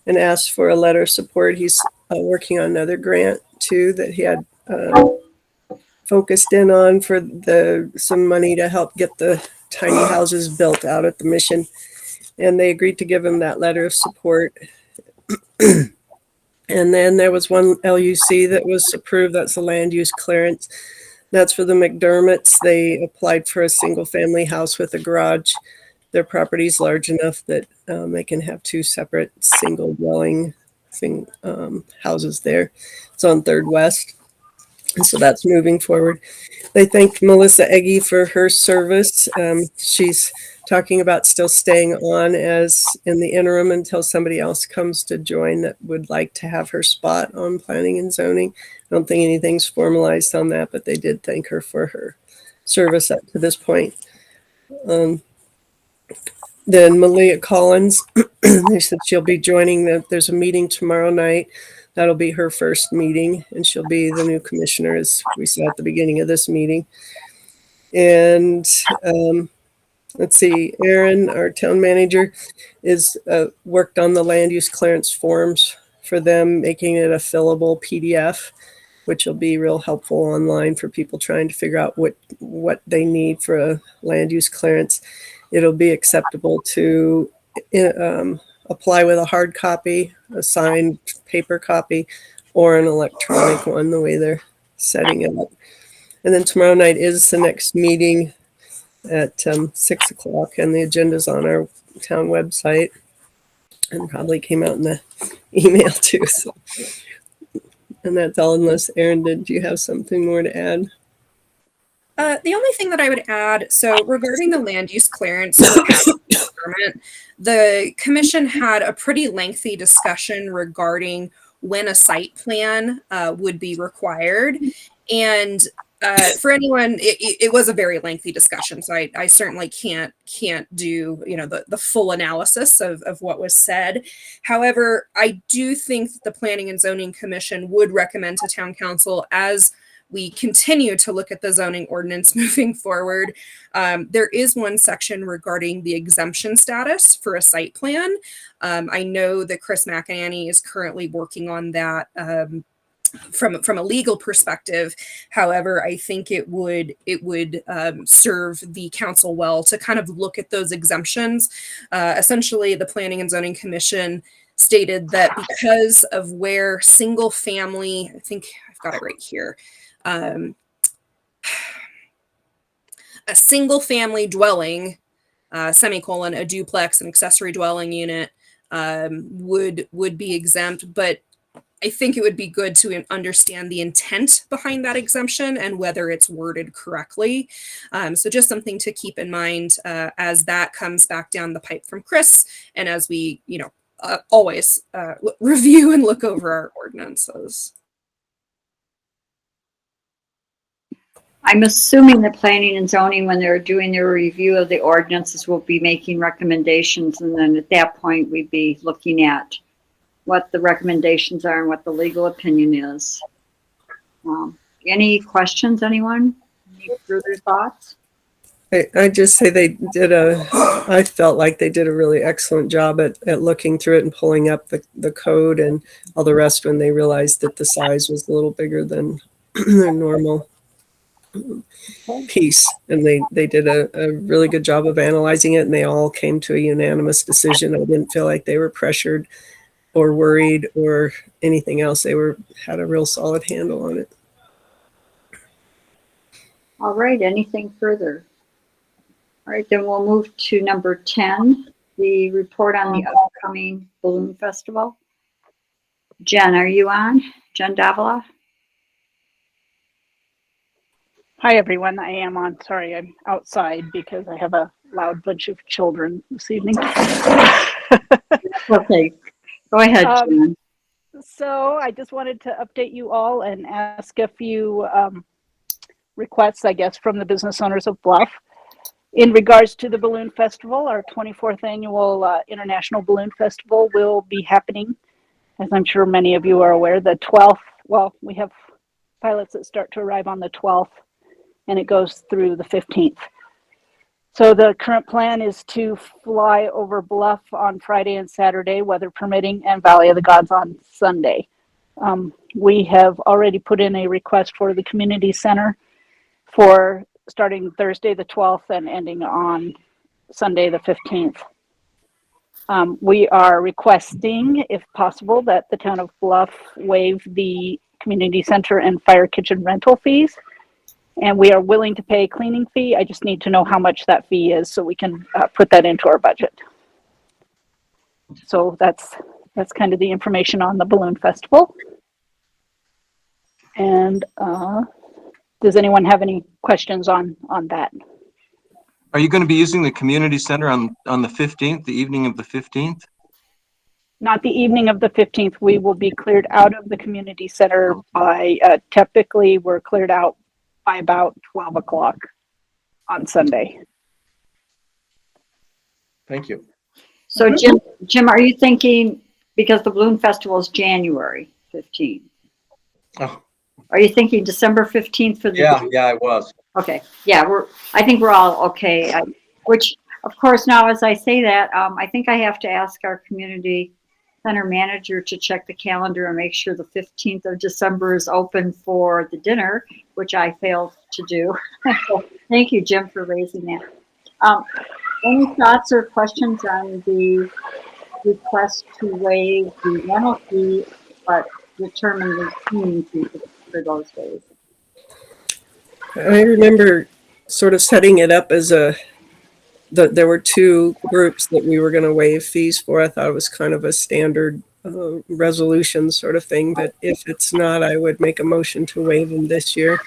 and asked for a letter of support. He's working on another grant too that he had focused in on for some money to help get the tiny houses built out at the mission. And they agreed to give him that letter of support. And then there was one LUC that was approved. That's a land use clearance. That's for the McDermotts. They applied for a single family house with a garage. Their property is large enough that they can have two separate single dwelling houses there. It's on 3rd West. And so that's moving forward. They thanked Melissa Eggy for her service. She's talking about still staying on as in the interim until somebody else comes to join that would like to have her spot on planning and zoning. I don't think anything's formalized on that, but they did thank her for her service up to this point. Then Malia Collins, they said she'll be joining. There's a meeting tomorrow night. That'll be her first meeting, and she'll be the new commissioner, as we saw at the beginning of this meeting. And let's see, Aaron, our town manager, is worked on the land use clearance forms for them, making it a fillable PDF, which will be real helpful online for people trying to figure out what they need for a land use clearance. It'll be acceptable to apply with a hard copy, a signed paper copy, or an electronic one, the way they're setting it up. And then tomorrow night is the next meeting at 6 o'clock, and the agenda's on our town website and probably came out in the email too. So. And that's all, unless Aaron, did you have something more to add? The only thing that I would add, so regarding the land use clearance, the commission had a pretty lengthy discussion regarding when a site plan would be required. And for anyone, it was a very lengthy discussion. So I certainly can't do, the full analysis of what was said. However, I do think that the Planning and Zoning Commission would recommend to Town Council, as we continue to look at the zoning ordinance moving forward, there is one section regarding the exemption status for a site plan. I know that Chris McEnany is currently working on that from a legal perspective. However, I think it would serve the council well to kind of look at those exemptions. Essentially, the Planning and Zoning Commission stated that because of where single family, I think I've got it right here, a single family dwelling, semicolon, a duplex, an accessory dwelling unit would be exempt, but I think it would be good to understand the intent behind that exemption and whether it's worded correctly. So just something to keep in mind as that comes back down the pipe from Chris, and as we, always review and look over our ordinances. I'm assuming the planning and zoning, when they're doing their review of the ordinances, will be making recommendations. And then at that point, we'd be looking at what the recommendations are and what the legal opinion is. Any questions, anyone? Any further thoughts? I just say I felt like they did a really excellent job at looking through it and pulling up the code and all the rest when they realized that the size was a little bigger than their normal piece. And they did a really good job of analyzing it, and they all came to a unanimous decision. I didn't feel like they were pressured or worried or anything else. They had a real solid handle on it. All right, anything further? All right, then we'll move to number 10, the report on the upcoming balloon festival. Jen, are you on? Jen Davila? Hi, everyone. I am on. Sorry, I'm outside because I have a loud bunch of children this evening. Okay, go ahead, Jen. So I just wanted to update you all and ask a few requests, I guess, from the business owners of Bluff. In regards to the Balloon Festival, our 24th annual International Balloon Festival will be happening, as I'm sure many of you are aware, the 12th. Well, we have pilots that start to arrive on the 12th, and it goes through the 15th. So the current plan is to fly over Bluff on Friday and Saturday, weather permitting, and Valley of the Gods on Sunday. We have already put in a request for the community center for starting Thursday the 12th and ending on Sunday the 15th. We are requesting, if possible, that the town of Bluff waive the community center and fire kitchen rental fees. And we are willing to pay a cleaning fee. I just need to know how much that fee is so we can put that into our budget. So that's kind of the information on the Balloon Festival. And does anyone have any questions on that? Are you going to be using the community center on the 15th, the evening of the 15th? Not the evening of the 15th. We will be cleared out of the community center by, typically we're cleared out by about 12 o'clock on Sunday. Thank you. So Jim, are you thinking, because the Balloon Festival is January 15th? Oh. Are you thinking December 15th for the? Yeah, I was. Okay, yeah, I think we're all okay. Which, of course, now as I say that, I think I have to ask our community center manager to check the calendar and make sure the 15th of December is open for the dinner, which I failed to do. So thank you, Jim, for raising that. Any thoughts or questions on the request to waive the rental fee, but determine the cleaning fee for those days? I remember sort of setting it up as there were two groups that we were going to waive fees for. I thought it was kind of a standard resolution sort of thing, but if it's not, I would make a motion to waive them this year.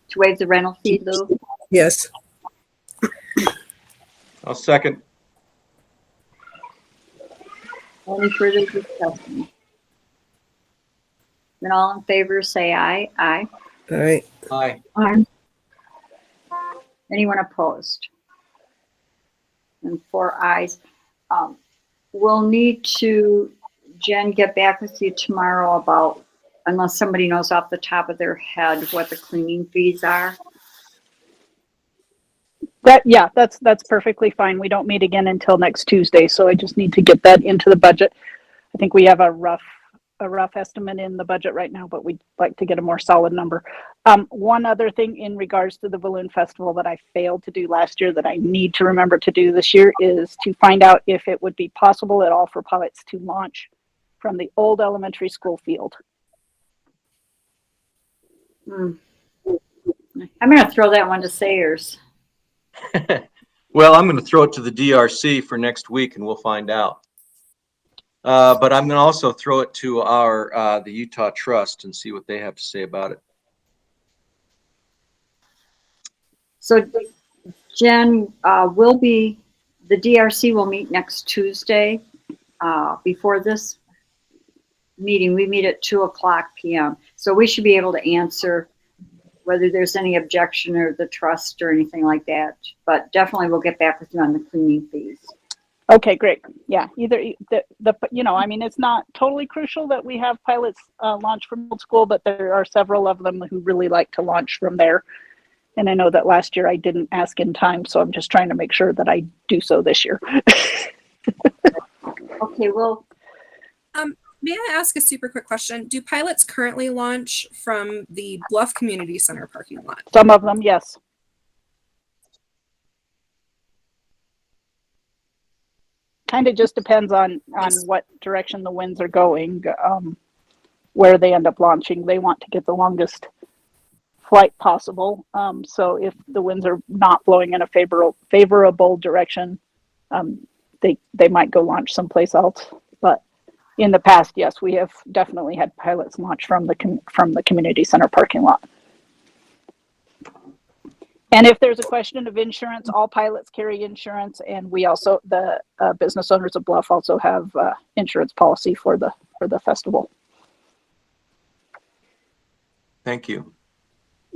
To waive the rental fee, Lou? Yes. I'll second. Any further discussion? Then all in favor say aye. Aye. All right. Aye. Anyone opposed? And 4 ayes. We'll need to, Jen, get back with you tomorrow about, unless somebody knows off the top of their head what the cleaning fees are. That's perfectly fine. We don't meet again until next Tuesday, so I just need to get that into the budget. I think we have a rough estimate in the budget right now, but we'd like to get a more solid number. One other thing in regards to the Balloon Festival that I failed to do last year that I need to remember to do this year is to find out if it would be possible at all for pilots to launch from the old elementary school field. I'm going to throw that one to Sayers. Well, I'm going to throw it to the DRC for next week and we'll find out. But I'm going to also throw it to the Utah Trust and see what they have to say about it. So Jen, the DRC will meet next Tuesday. Before this meeting, we meet at 2:00 p.m. So we should be able to answer whether there's any objection or the trust or anything like that. But definitely we'll get back with you on the cleaning fees. Okay, great. Yeah, either I mean, it's not totally crucial that we have pilots launch from old school, but there are several of them who really like to launch from there. And I know that last year I didn't ask in time, so I'm just trying to make sure that I do so this year. Okay, well. May I ask a super quick question? Do pilots currently launch from the Bluff Community Center parking lot? Some of them, yes. Kind of just depends on what direction the winds are going, where they end up launching. They want to get the longest flight possible. So if the winds are not blowing in a favorable direction, they might go launch someplace else. But in the past, yes, we have definitely had pilots launch from the community center parking lot. And if there's a question of insurance, all pilots carry insurance, and we also, the business owners of Bluff, also have insurance policy for the festival. Thank you.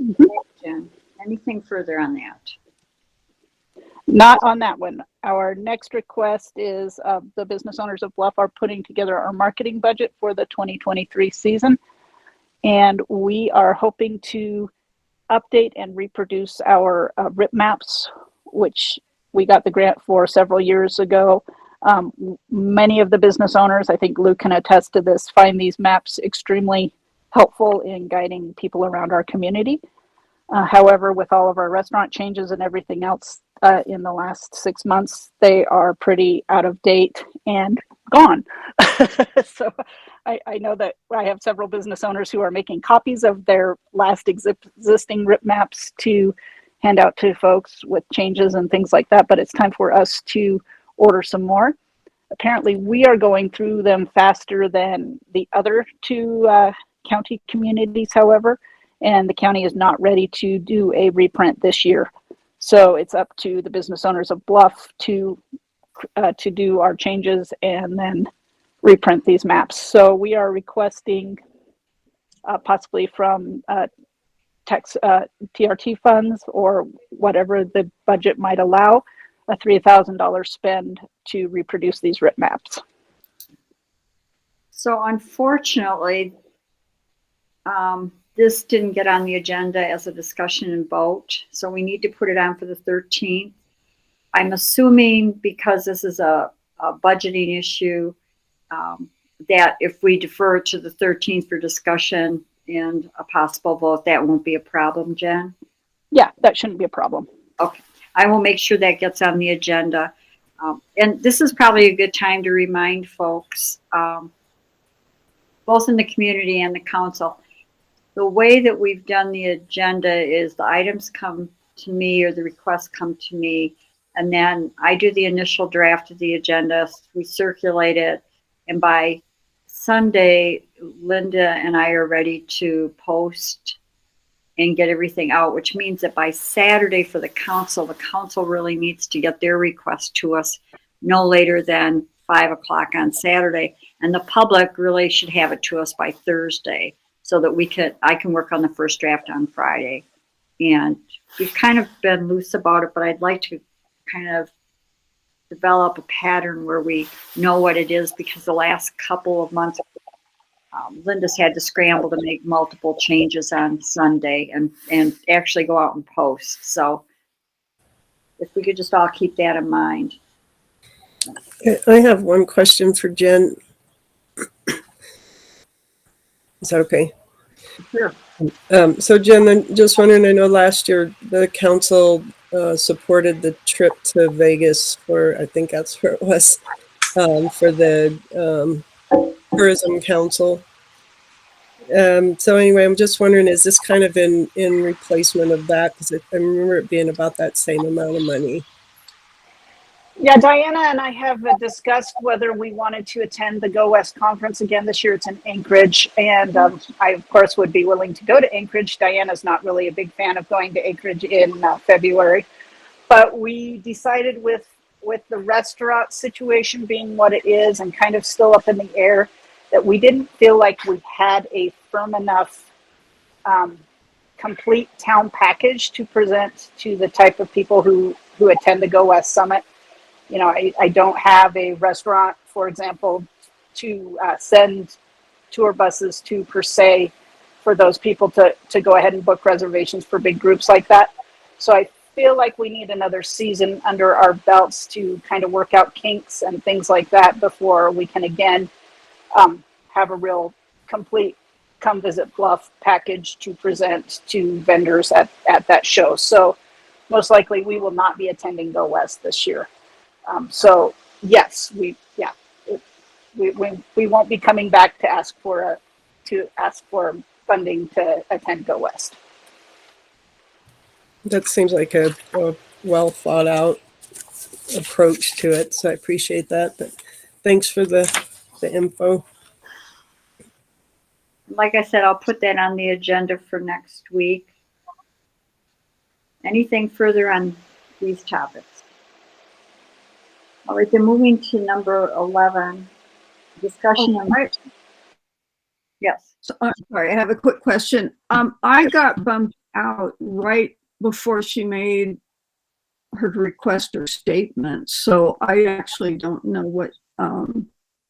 Mm-hmm. Jen, anything further on that? Not on that one. Our next request is the business owners of Bluff are putting together our marketing budget for the 2023 season. And we are hoping to update and reproduce our RIP maps, which we got the grant for several years ago. Many of the business owners, I think Luke can attest to this, find these maps extremely helpful in guiding people around our community. However, with all of our restaurant changes and everything else in the last 6 months, they are pretty out of date and gone. So I know that I have several business owners who are making copies of their last existing RIP maps to hand out to folks with changes and things like that, but it's time for us to order some more. Apparently, we are going through them faster than the other two county communities, however, and the county is not ready to do a reprint this year. So it's up to the business owners of Bluff to do our changes and then reprint these maps. So we are requesting possibly from TRT funds or whatever the budget might allow, a $3,000 spend to reproduce these RIP maps. So unfortunately, this didn't get on the agenda as a discussion and vote, so we need to put it on for the 13th. I'm assuming because this is a budgeting issue, that if we defer to the 13th for discussion and a possible vote, that won't be a problem, Jen? Yeah, that shouldn't be a problem. Okay, I will make sure that gets on the agenda. And this is probably a good time to remind folks, both in the community and the council, the way that we've done the agenda is the items come to me or the requests come to me, and then I do the initial draft of the agenda. We circulate it, and by Sunday, Linda and I are ready to post and get everything out, which means that by Saturday for the council really needs to get their request to us no later than 5 o'clock on Saturday. And the public really should have it to us by Thursday so that I can work on the first draft on Friday. And we've kind of been loose about it, but I'd like to kind of develop a pattern where we know what it is, because the last couple of months, Linda's had to scramble to make multiple changes on Sunday and actually go out and post. So if we could just all keep that in mind. I have one question for Jen. Is that okay? Sure. So Jen, I'm just wondering, I know last year the council supported the trip to Vegas for, I think that's where it was, for the tourism council. So anyway, I'm just wondering, is this kind of in replacement of that? Because I remember it being about that same amount of money. Yeah, Diana and I have discussed whether we wanted to attend the Go West conference again this year. It's in Anchorage, and I, of course, would be willing to go to Anchorage. Diana's not really a big fan of going to Anchorage in February, but we decided with the restaurant situation being what it is and kind of still up in the air, that we didn't feel like we had a firm enough complete town package to present to the type of people who attend the Go West Summit. You know, I don't have a restaurant, for example, to send tour buses to per se for those people to go ahead and book reservations for big groups like that. So I feel like we need another season under our belts to kind of work out kinks and things like that before we can again have a real complete come visit Bluff package to present to vendors at that show. So most likely we will not be attending Go West this year. So yes, we won't be coming back to ask for funding to attend Go West. That seems like a well thought out approach to it, so I appreciate that. But thanks for the info. Like I said, I'll put that on the agenda for next week. Anything further on these topics? All right, then moving to number 11, discussion on. Yes. So, sorry, I have a quick question. I got bumped out right before she made her request or statement, so I actually don't know what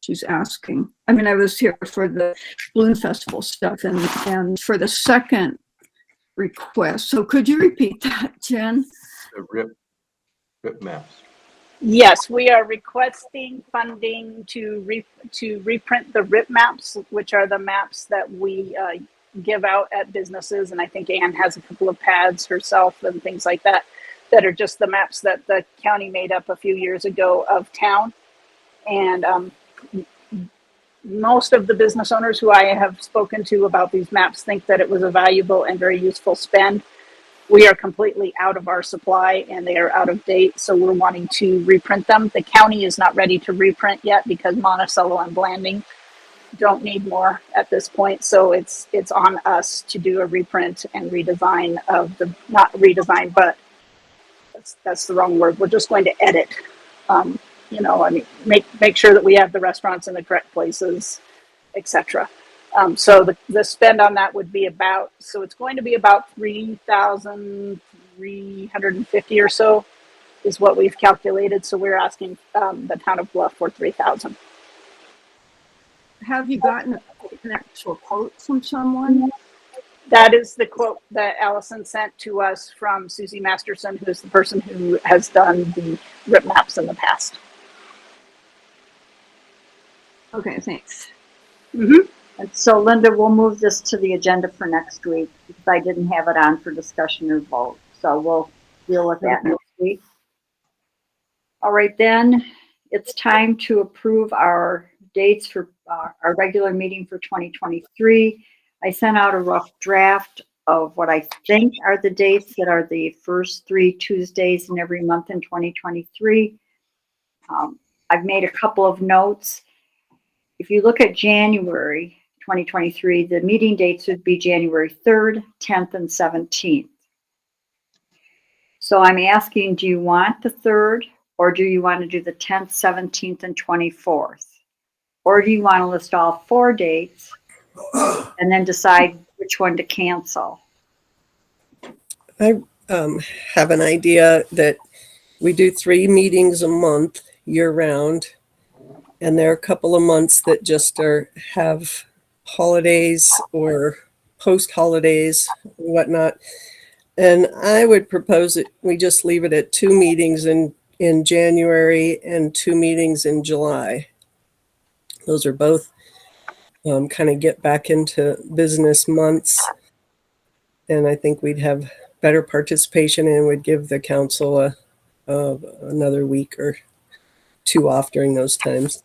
she's asking. I mean, I was here for the Balloon Festival stuff, and for the second request. So could you repeat that, Jen? The RIP maps. Yes, we are requesting funding to reprint the RIP maps, which are the maps that we give out at businesses. And I think Anne has a couple of pads herself and things like that, that are just the maps that the county made up a few years ago of town. And most of the business owners who I have spoken to about these maps think that it was a valuable and very useful spend. We are completely out of our supply and they are out of date, so we're wanting to reprint them. The county is not ready to reprint yet because Monticello and Blanding don't need more at this point. So it's on us to do a reprint and redesign of the, not redesign, but that's the wrong word. We're just going to edit. You know, I mean, make sure that we have the restaurants in the correct places, etc. So the spend on that would be about, so it's going to be about 3,350 or so is what we've calculated. So we're asking the town of Bluff for 3,000. Have you gotten an actual quote from someone? That is the quote that Allison sent to us from Susie Masterson, who is the person who has done the RIP maps in the past. Okay, thanks. Mm-hmm. And so Linda, we'll move this to the agenda for next week because I didn't have it on for discussion or vote. So we'll deal with that next week. All right, then it's time to approve our dates for our regular meeting for 2023. I sent out a rough draft of what I think are the dates that are the first 3 Tuesdays in every month in 2023. I've made a couple of notes. If you look at January 2023, the meeting dates would be January 3rd, 10th, and 17th. So I'm asking, do you want the 3rd, or do you want to do the 10th, 17th, and 24th? Or do you want to list all 4 dates and then decide which one to cancel? I have an idea that we do 3 meetings a month year round. And there are a couple of months that just have holidays or post holidays, whatnot. And I would propose that we just leave it at 2 meetings in January and 2 meetings in July. Those are both kind of get back into business months. And I think we'd have better participation and would give the council another week or 2 off during those times.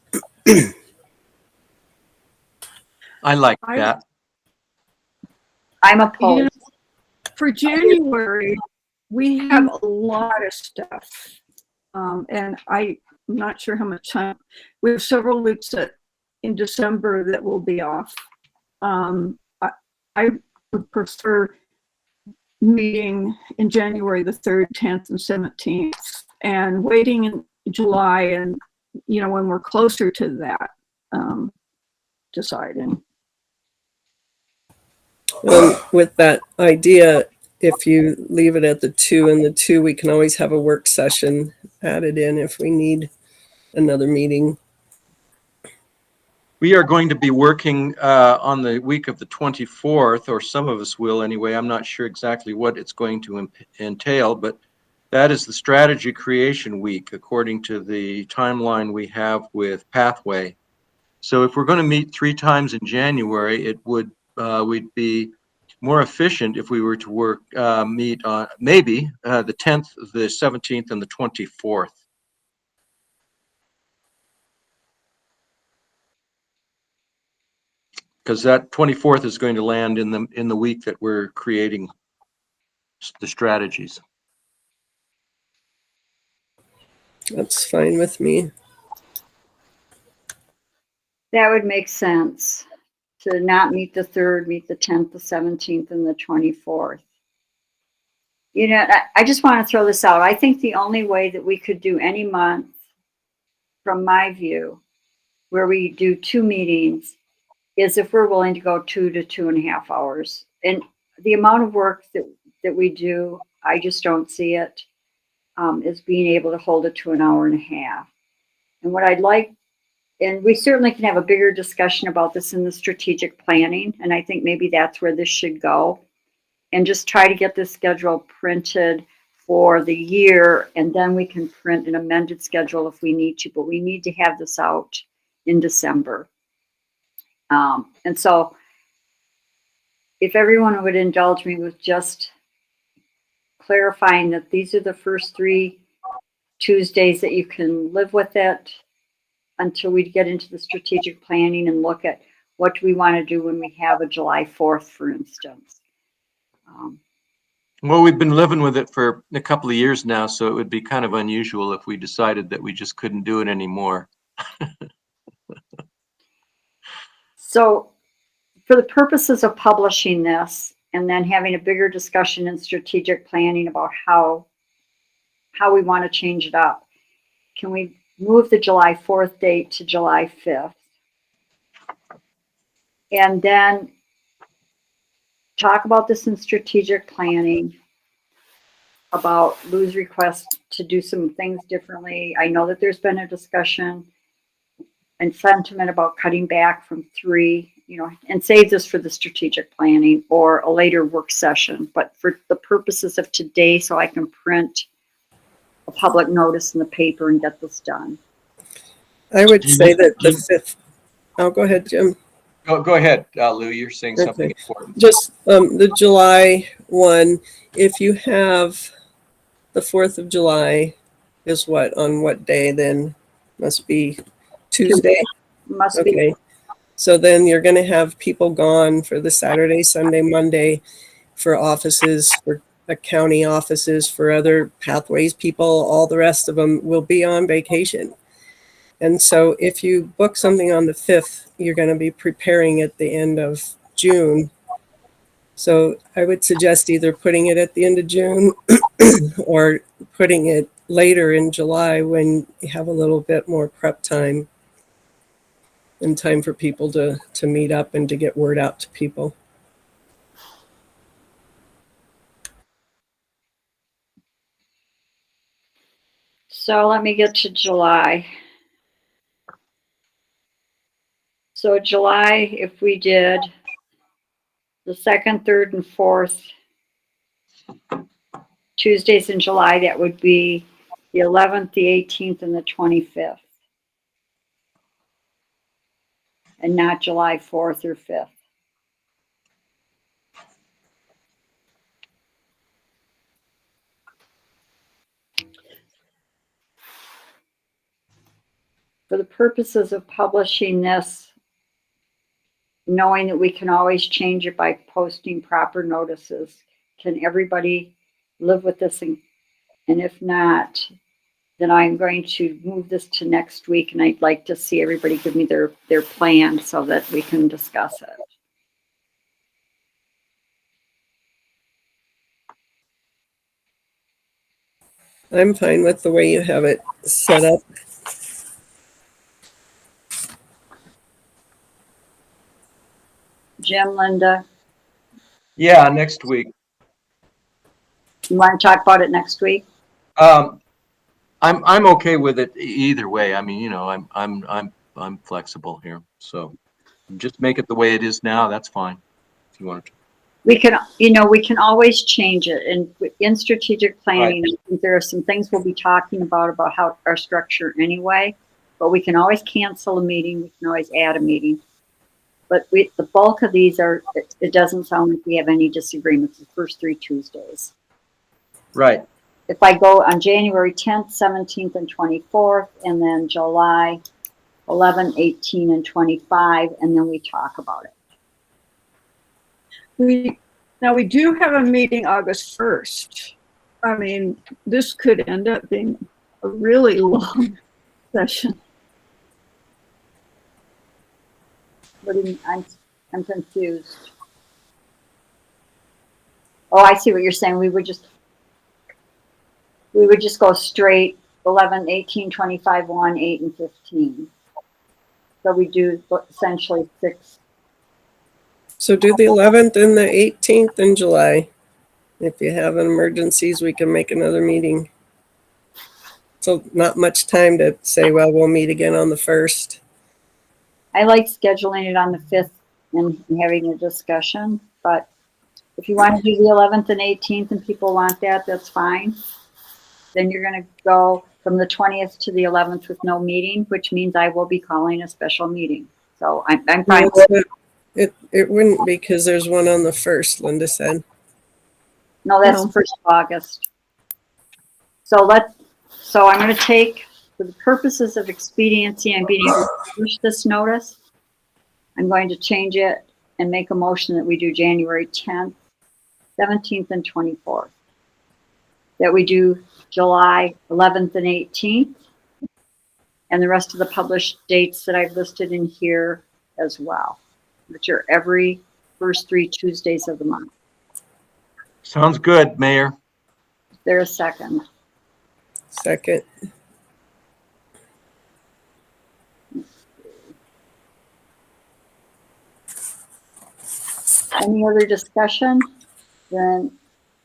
I like that. I'm opposed. For January, we have a lot of stuff. And I'm not sure how much time. We have several weeks in December that will be off. I would prefer meeting in January the 3rd, 10th, and 17th, and waiting in July and, you know, when we're closer to that, deciding. With that idea, if you leave it at the 2 and the 2, we can always have a work session added in if we need another meeting. We are going to be working on the week of the 24th, or some of us will anyway. I'm not sure exactly what it's going to entail, but that is the strategy creation week, according to the timeline we have with Pathway. So if we're going to meet 3 times in January, it would we'd be more efficient if we were to meet on maybe the 10th, the 17th, and the 24th. Because that 24th is going to land in the week that we're creating the strategies. That's fine with me. That would make sense to not meet the 3rd, meet the 10th, the 17th, and the 24th. You know, I just want to throw this out. I think the only way that we could do any month, from my view, where we do 2 meetings, is if we're willing to go 2 to 2.5 hours. And the amount of work that we do, I just don't see it as being able to hold it to 1.5 hours. And what I'd like, and we certainly can have a bigger discussion about this in the strategic planning, and I think maybe that's where this should go. and just try to get this schedule printed for the year, and then we can print an amended schedule if we need to, but we need to have this out in December. And so if everyone would indulge me with just clarifying that these are the first 3 Tuesdays that you can live with it until we get into the strategic planning and look at what do we want to do when we have a July 4th, for instance. Well, we've been living with it for a couple of years now, so it would be kind of unusual if we decided that we just couldn't do it anymore. So for the purposes of publishing this and then having a bigger discussion in strategic planning about how we want to change it up, can we move the July 4th date to July 5th? And then talk about this in strategic planning, about Lou's request to do some things differently. I know that there's been a discussion and sentiment about cutting back from 3, and save this for the strategic planning or a later work session. But for the purposes of today, so I can print a public notice in the paper and get this done. I would say that the 5th, oh, go ahead, Jim. Go ahead, Lou, you're saying something Okay. important. Just the July one, if you have the 4th of July is on what day then? Must be Tuesday? Must be. Okay. So then you're going to have people gone for the Saturday, Sunday, Monday for offices, for county offices, for other pathways people, all the rest of them will be on vacation. And so if you book something on the 5th, you're going to be preparing at the end of June. So I would suggest either putting it at the end of June or putting it later in July when you have a little bit more prep time and time for people to meet up and to get word out to people. So let me get to July. So July, if we did the 2nd, 3rd, and 4th Tuesdays in July, that would be the 11th, the 18th, and the 25th. And not July 4th or 5th. For the purposes of publishing this, knowing that we can always change it by posting proper notices, can everybody live with this? And if not, then I'm going to move this to next week, and I'd like to see everybody give me their plan so that we can discuss it. I'm fine with the way you have it set up. Jim, Linda, Yeah, next week. you want to talk about it next week? I'm okay with it either way. I mean, I'm flexible here, so just make it the way it is now. That's fine. If you want to. We can always change it. And in strategic planning, I think there are some things we'll be talking about how our structure anyway, but we can always cancel a meeting. We can always add a meeting. But the bulk of these it doesn't sound like we have any disagreements the first 3 Tuesdays. Right. If I go on January 10th, 17th, and 24th, and then July 11, 18, and 25, and then we talk about it. We do have a meeting August 1st. I mean, this could end up being a really long session. What do you mean? I'm confused. Oh, I see what you're saying. We would just go straight 11, 18, 25, 1, 8, and 15. So we do essentially 6. So do the 11th and the 18th in July. If you have emergencies, we can make another meeting. So not much time to say, well, we'll meet again on the 1st. I like scheduling it on the 5th and having a discussion, but If you want to do the 11th and 18th and people want that, that's fine. Then you're going to go from the 20th to the 11th with no meeting, which means I will be calling a special meeting. So I'm fine. It wouldn't because there's one on the 1st, Linda said. No, that's No. the 1st of August. So I'm going to take, for the purposes of expediency and being able to publish this notice, I'm going to change it and make a motion that we do January 10th, 17th, and 24th. That we do July 11th and 18th, and the rest of the published dates that I've listed in here as well, which are every first 3 Tuesdays of the month. Sounds good, Mayor. Is there a second? Second. Any other discussion? Then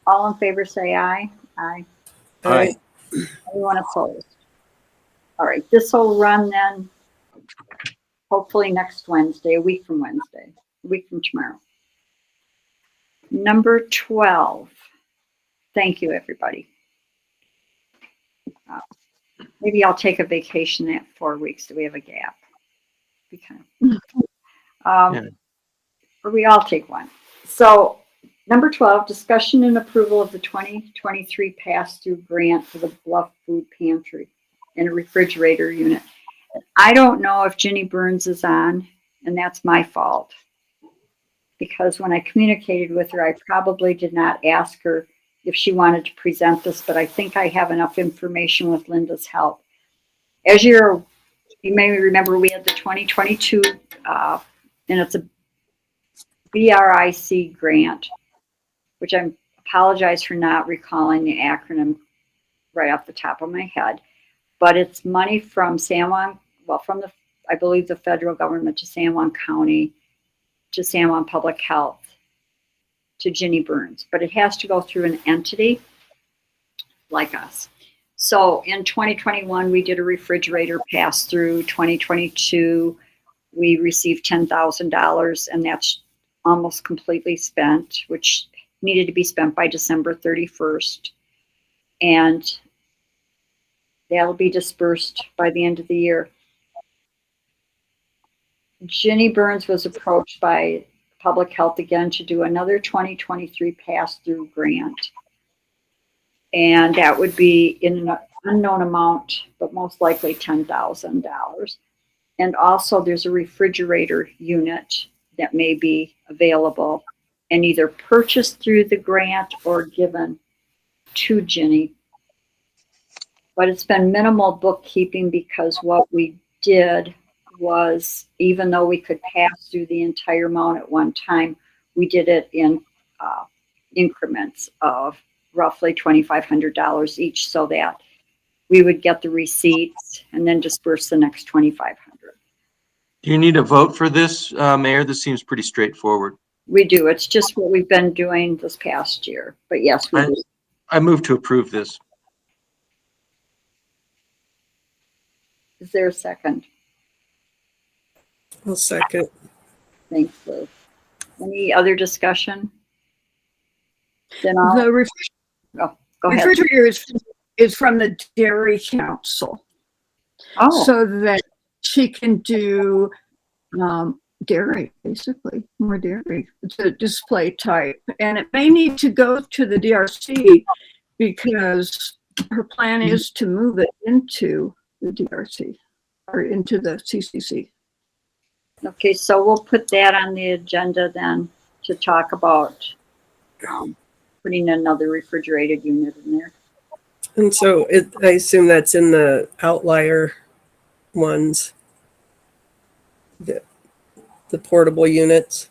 all in favor say aye. Aye. Aye. Anyone opposed? All right, this will run then hopefully next Wednesday, a week from Wednesday, a week from tomorrow. Number 12. Thank you, everybody. Maybe I'll take a vacation at 4 weeks. Do we have a gap? Yeah. Or we all take one. So number 12, discussion and approval of the 2023 pass-through grant for the Bluff Food Pantry and a refrigerator unit. I don't know if Ginny Burns is on, and that's my fault. Because when I communicated with her, I probably did not ask her if she wanted to present this, but I think I have enough information with Linda's help. As you may remember, we had the 2022, and it's a BRIC grant, which I apologize for not recalling the acronym right off the top of my head. But it's money from San Juan, well, from I believe the federal government to San Juan County, to San Juan Public Health, to Ginny Burns. But it has to go through an entity like us. So in 2021, we did a refrigerator pass through. 2022, we received $10,000, and that's almost completely spent, which needed to be spent by December 31st. And that'll be dispersed by the end of the year. Ginny Burns was approached by Public Health again to do another 2023 pass-through grant. And that would be in an unknown amount, but most likely $10,000. And also there's a refrigerator unit that may be available and either purchased through the grant or given to Ginny. But it's been minimal bookkeeping because what we did was, even though we could pass through the entire amount at one time, we did it in increments of roughly $2,500 each, so that we would get the receipts and then disperse the next $2,500. Do you need a vote for this, Mayor? This seems pretty straightforward. We do. It's just what we've been doing this past year. But yes, we do. I move to approve this. Is there a second? I'll second. Thanks, Liz. Any other discussion? Then I'll The go ahead. refrigerator is from the Dairy Council, Oh, so that she can do dairy, basically, more dairy. It's a display type. And it may need to go to the DRC because her plan is to move it into the DRC or into the CCC. okay. So we'll put that on the agenda then to talk about putting another refrigerated unit in there. And so I assume that's in the outlier ones, the portable units.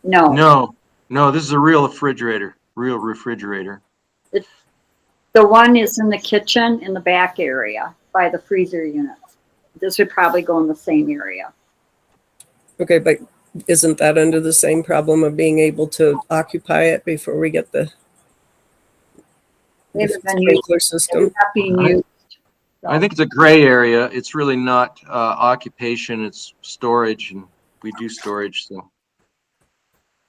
No, No, this is a real refrigerator. the one is in the kitchen in the back area by the freezer units. This would probably go in the same area. Okay, but isn't that under the same problem of being able to occupy it before we get the They haven't been used. sprinkler They're system? not being used. I think it's a gray area. It's really not occupation, it's storage, and we do storage, so.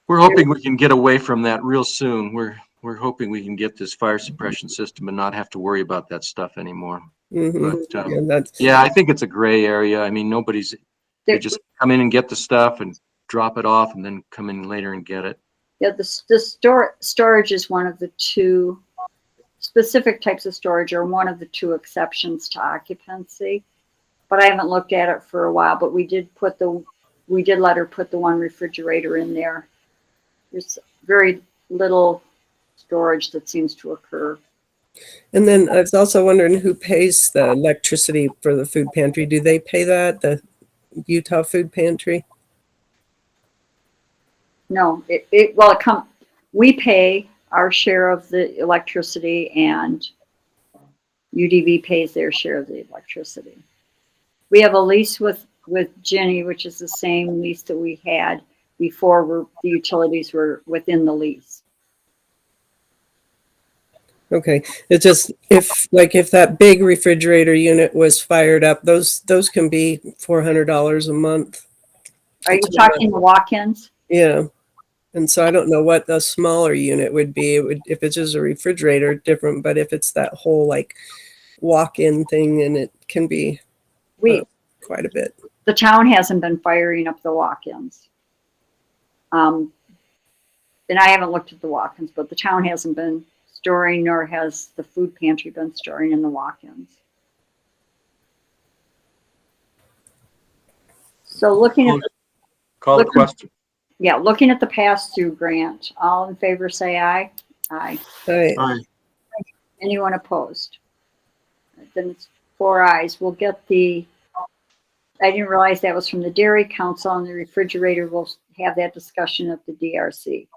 We're hoping we can get away from that real soon. We're hoping we can get this fire suppression system and not have to worry about that stuff anymore. Mhm. But Yeah, that's, yeah, I think it's a gray area. I mean, they There- just come in and get the stuff and drop it off and then come in later and get it. Yeah, the storage is one of the two specific types of storage, or one of the two exceptions to occupancy. But I haven't looked at it for a while, but we did let her put the one refrigerator in there. There's very little storage that seems to occur. and then I was also wondering who pays the electricity for the food pantry. Do they pay that, the Utah Food Pantry? No, we pay our share of the electricity, and UDV pays their share of the electricity. We have a lease with Jenny, which is the same lease that we had before the utilities were within the lease. Okay, it's just if that big refrigerator unit was fired up, those can be $400 a month. Are you talking the walk-ins? Yeah, and so I don't know what the smaller unit would be. If it's just a refrigerator, different. But if it's that whole like walk-in thing, and it can be quite a bit. The town hasn't been firing up the walk-ins. And I haven't looked at the walk-ins, but the town hasn't been storing, nor has the food pantry been storing in the walk-ins. So looking at Call the question. looking at the pass-through grant, all in favor say aye. Aye. Right. Aye. Anyone opposed? Then it's 4 ayes. We'll get I didn't realize that was from the Dairy Council, and the refrigerator will have that discussion at the DRC.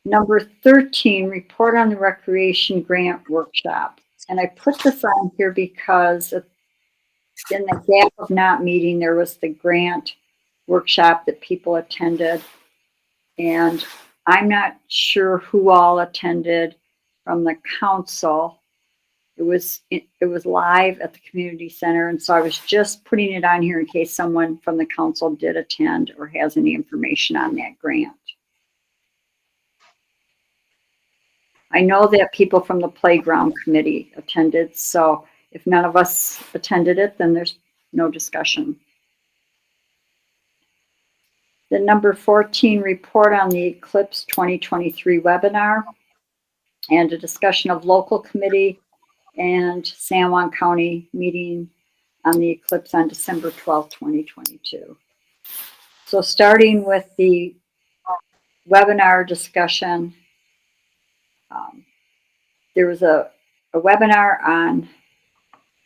Number 13, report on the recreation grant workshop. And I put this on here because in the gap of not meeting, there was the grant workshop that people attended. And I'm not sure who all attended from the council. It was live at the community center, and so I was just putting it on here in case someone from the council did attend or has any information on that grant. I know that people from the playground committee attended, so if none of us attended it, then there's no discussion. The number 14, report on the Eclipse 2023 webinar and a discussion of local committee and San Juan County meeting on the eclipse on December 12th, 2022. So starting with the webinar discussion, there was a webinar on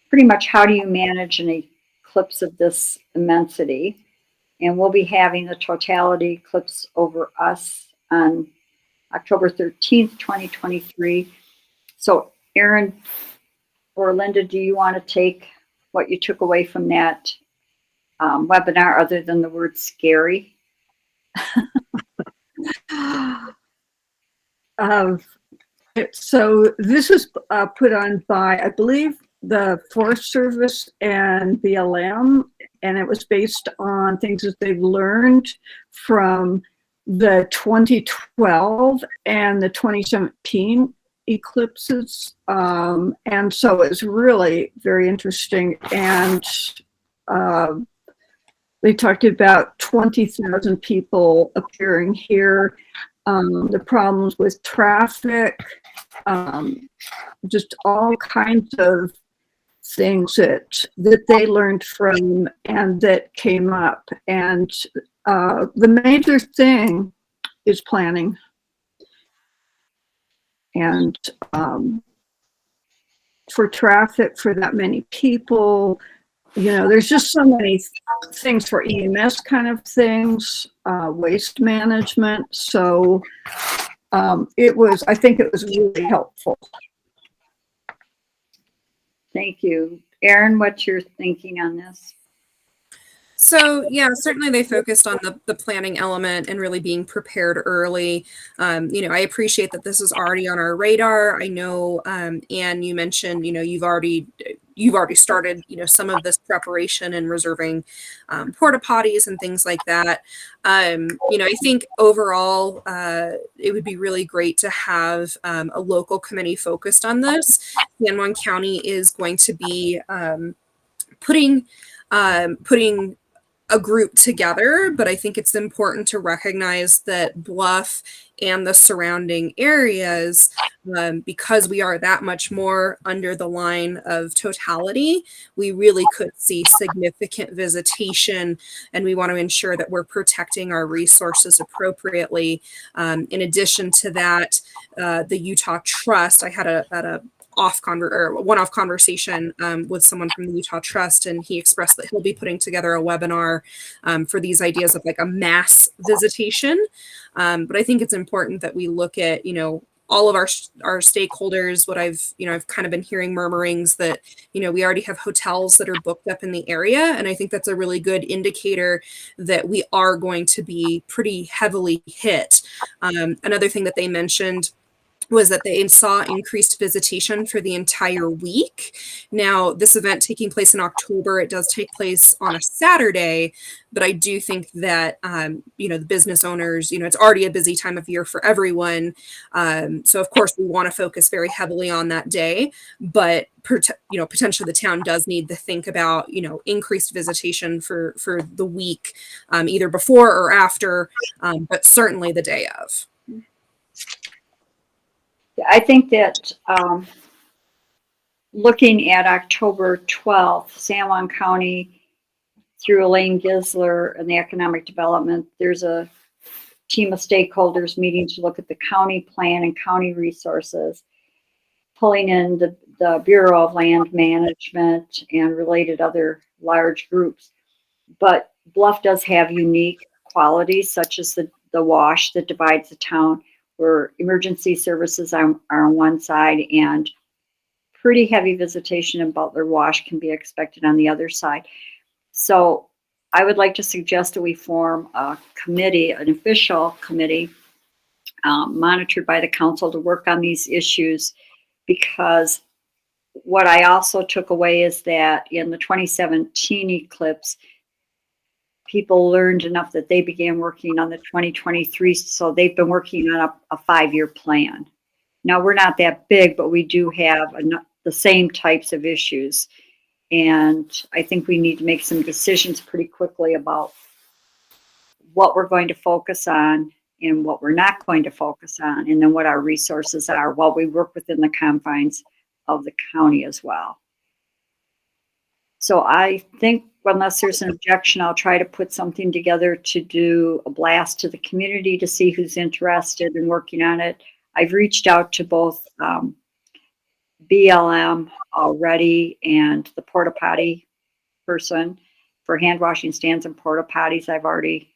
pretty much how do you manage an eclipse of this immensity. And we'll be having the totality eclipse over us on October 13th, 2023. So Aaron or Linda, do you want to take what you took away from that webinar other than the word scary? So this was put on by, I believe, the Forest Service and BLM, and it was based on things that they've learned from the 2012 and the 2017 eclipses. And so it's really very interesting. And they talked about 20,000 people appearing here, the problems with traffic, just all kinds of things that they learned from and that came up. And the major thing is planning. And for traffic, for that many people, there's just so many things for EMS kind of things, waste management. So I think it was really helpful. Thank you. Aaron, what's your thinking on this? So yeah, certainly they focused on the planning element and really being prepared early. I appreciate that this is already on our radar. I know, Anne, you mentioned, you've already started, some of this preparation and reserving porta potties and things like that. I think overall, it would be really great to have a local committee focused on this. San Juan County is going to be putting a group together, but I think it's important to recognize that Bluff and the surrounding areas, because we are that much more under the line of totality, we really could see significant visitation, and we want to ensure that we're protecting our resources appropriately. In addition to that, the Utah Trust, I had a one-off conversation with someone from the Utah Trust, and he expressed that he'll be putting together a webinar for these ideas of like a mass visitation. But I think it's important that we look at, all of our stakeholders. What I've kind of been hearing murmurings that, we already have hotels that are booked up in the area. And I think that's a really good indicator that we are going to be pretty heavily hit. Another thing that they mentioned was that they saw increased visitation for the entire week. Now, this event taking place in October, it does take place on a Saturday, but I do think that, the business owners, it's already a busy time of year for everyone. So of course we want to focus very heavily on that day, but potentially the town does need to think about, increased visitation for the week, either before or after, but certainly the day of. I think that looking at October 12th, San Juan County, through Elaine Gisler and the Economic Development, there's a team of stakeholders meeting to look at the county plan and county resources, pulling in the Bureau of Land Management and related other large groups. But Bluff does have unique qualities, such as the wash that divides the town, where emergency services are on one side and pretty heavy visitation in Butler Wash can be expected on the other side. So I would like to suggest that we form a committee, an official committee, monitored by the council, to work on these issues, because what I also took away is that in the 2017 eclipse, people learned enough that they began working on the 2023. So they've been working on a 5-year plan. Now, we're not that big, but we do have the same types of issues. And I think we need to make some decisions pretty quickly about what we're going to focus on and what we're not going to focus on, and then what our resources are while we work within the confines of the county as well. So I think, unless there's an objection, I'll try to put something together to do a blast to the community to see who's interested in working on it. I've reached out to both BLM already and the porta potty person for hand washing stands and porta potties. I've already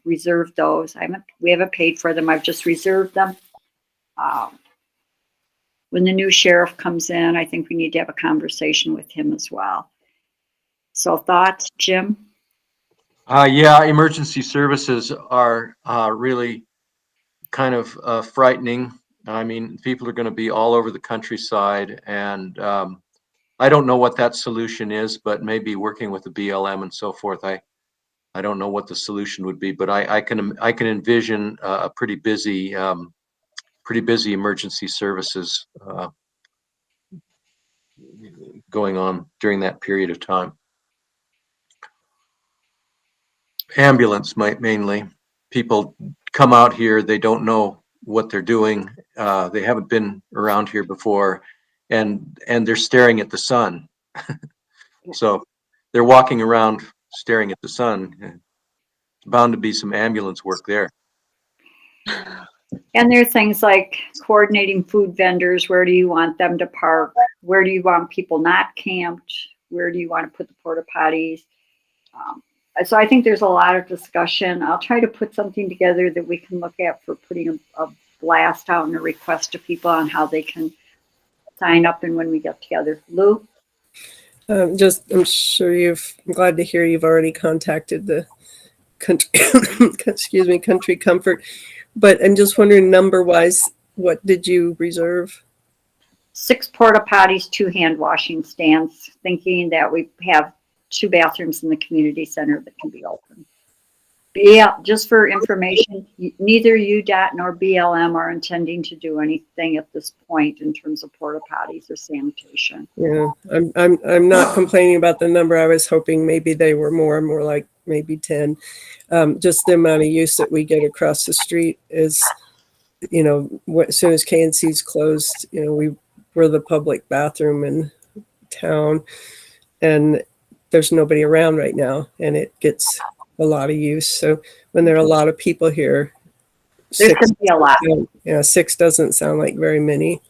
reserved those. We haven't paid for them. I've just reserved them. When the new sheriff comes in, I think we need to have a conversation with him as well. So thoughts, Jim? Yeah, emergency services are really kind of frightening. I mean, people are going to be all over the countryside, and I don't know what that solution is, but maybe working with the BLM and so forth. I don't know what the solution would be, but I can envision a pretty busy emergency services going on during that period of time. Ambulance mainly. People come out here, they don't know what they're doing. They haven't been around here before, and they're staring at the sun. So they're walking around staring at the sun. Bound to be some ambulance work there. And there are things like coordinating food vendors. Where do you want them to park? Where do you want people not camped? Where do you want to put the porta potties? So I think there's a lot of discussion. I'll try to put something together that we can look at for putting a blast out and a request to people on how they can sign up and when we get together. Lou? I'm glad to hear you've already contacted the country, excuse me, Country Comfort. But I'm just wondering, number wise, what did you reserve? 6 porta potties, 2 hand washing stands, thinking that we have 2 bathrooms in the community center that can be open. Yeah, just for information, neither UDOT nor BLM are intending to do anything at this point in terms of porta potties or sanitation. Yeah, I'm not complaining about the number. I was hoping maybe they were more like maybe 10. Just the amount of use that we get across the street is, as soon as KNC's closed, we're the public bathroom in town, and there's nobody around right now, and it gets a lot of use. So when there are a lot of people here, There's going to be a lot. 6 doesn't sound like very many.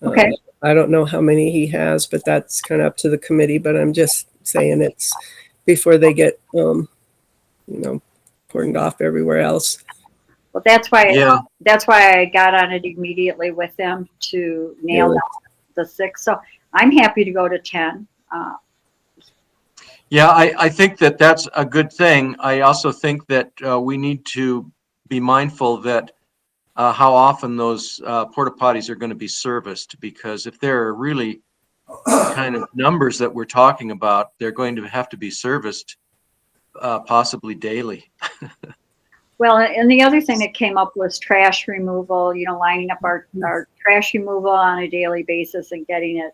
Okay. I don't know how many he has, but that's kind of up to the committee. But I'm just saying it's before they get, cordoned off everywhere else. Well, that's why Yeah. I got on it immediately with them to nail Really? down the 6. So I'm happy to go to 10. Yeah, I think that that's a good thing. I also think that we need to be mindful that how often those porta potties are going to be serviced, because if there are really kind of numbers that we're talking about, they're going to have to be serviced possibly daily. Well, and the other thing that came up was trash removal, lining up our trash removal on a daily basis and getting it.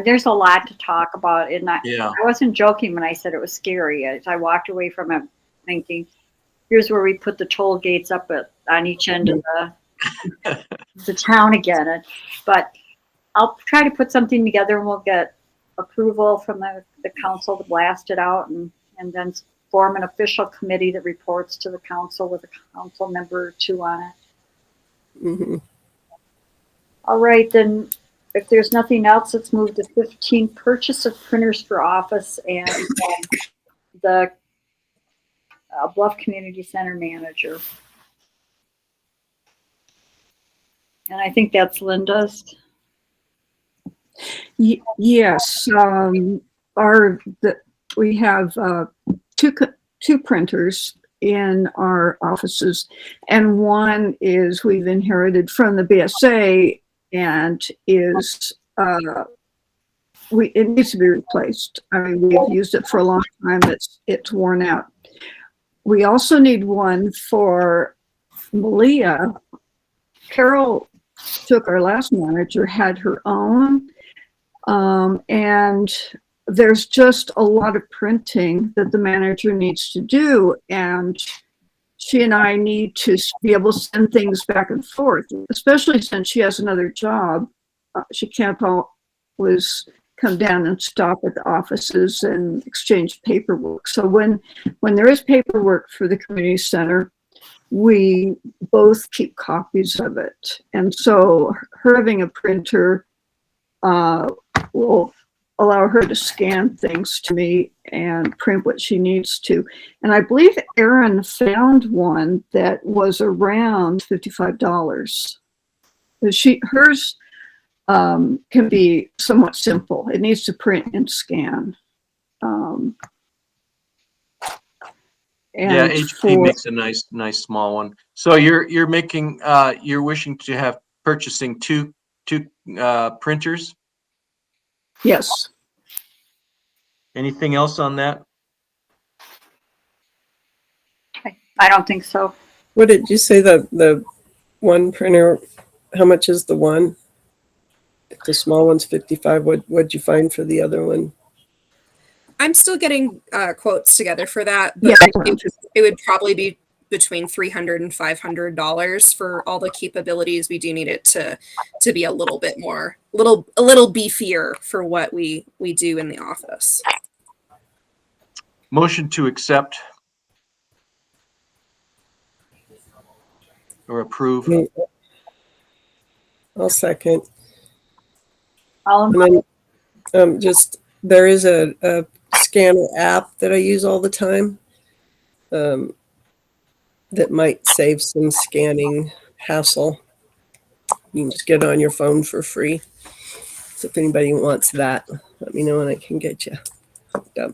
There's a lot to talk about. And I wasn't joking when I said it was scary. I walked away from it thinking, here's where we put the toll gates up on each end of the town again. But I'll try to put something together, and we'll get approval from the council to blast it out, and then form an official committee that reports to the council with a council member or 2 on it. Mm-hmm. All right, then if there's nothing else, let's move to 15, purchase of printers for office and the Bluff Community Center manager. And I think that's Linda's. Yes, we have two printers in our offices, and one is we've inherited from the BSA and is it needs to be replaced. I mean, we've used it for a long time. It's worn out. We also need one for Malia. Carol took our last manager, had her own, and there's just a lot of printing that the manager needs to do, and she and I need to be able to send things back and forth, especially since she has another job. She can't always come down and stop at the offices and exchange paperwork. So when there is paperwork for the community center, we both keep copies of it. And so her having a printer will allow her to scan things to me and print what she needs to. And I believe Erin found one that was around $55. Hers can be somewhat simple. It needs to print and scan. Yeah, HP makes a nice small one. So you're making you're wishing to have purchasing two printers. Yes. Anything else on that? I don't think so. What did you say the one printer? How much is the one? The small one's 55. What'd you find for the other one? I'm still getting quotes together for that, but Yeah. it would probably be between $300 and $500 for all the capabilities. We do need it to be a little bit more, a little beefier for what we do in the office. Motion to accept or approve. I'll second. All And then there is a scanner app that I use all the time that might save some scanning hassle. You can just get it on your phone for free. So if anybody wants that, let me know and I can get you hooked up.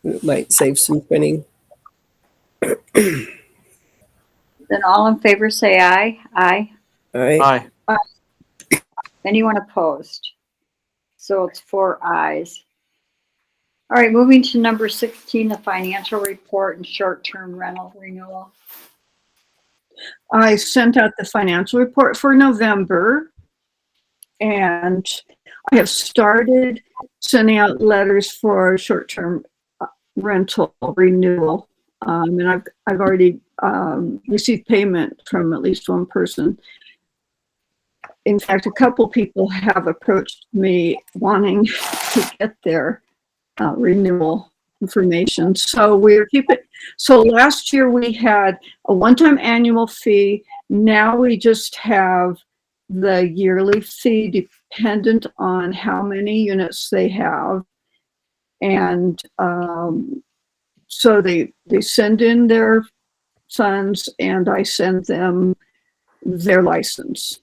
It might save some printing. Then all in favor say aye. Aye. All right. Aye. Anyone opposed? So it's 4 ayes. All right, moving to number 16, the financial report and short-term rental renewal. I sent out the financial report for November, and I have started sending out letters for short-term rental renewal. And I've already received payment from at least one person. In fact, a couple people have approached me wanting to get their renewal information. So we're keeping. So last year we had a one-time annual fee. Now we just have the yearly fee dependent on how many units they have. And so they send in their funds and I send them their license.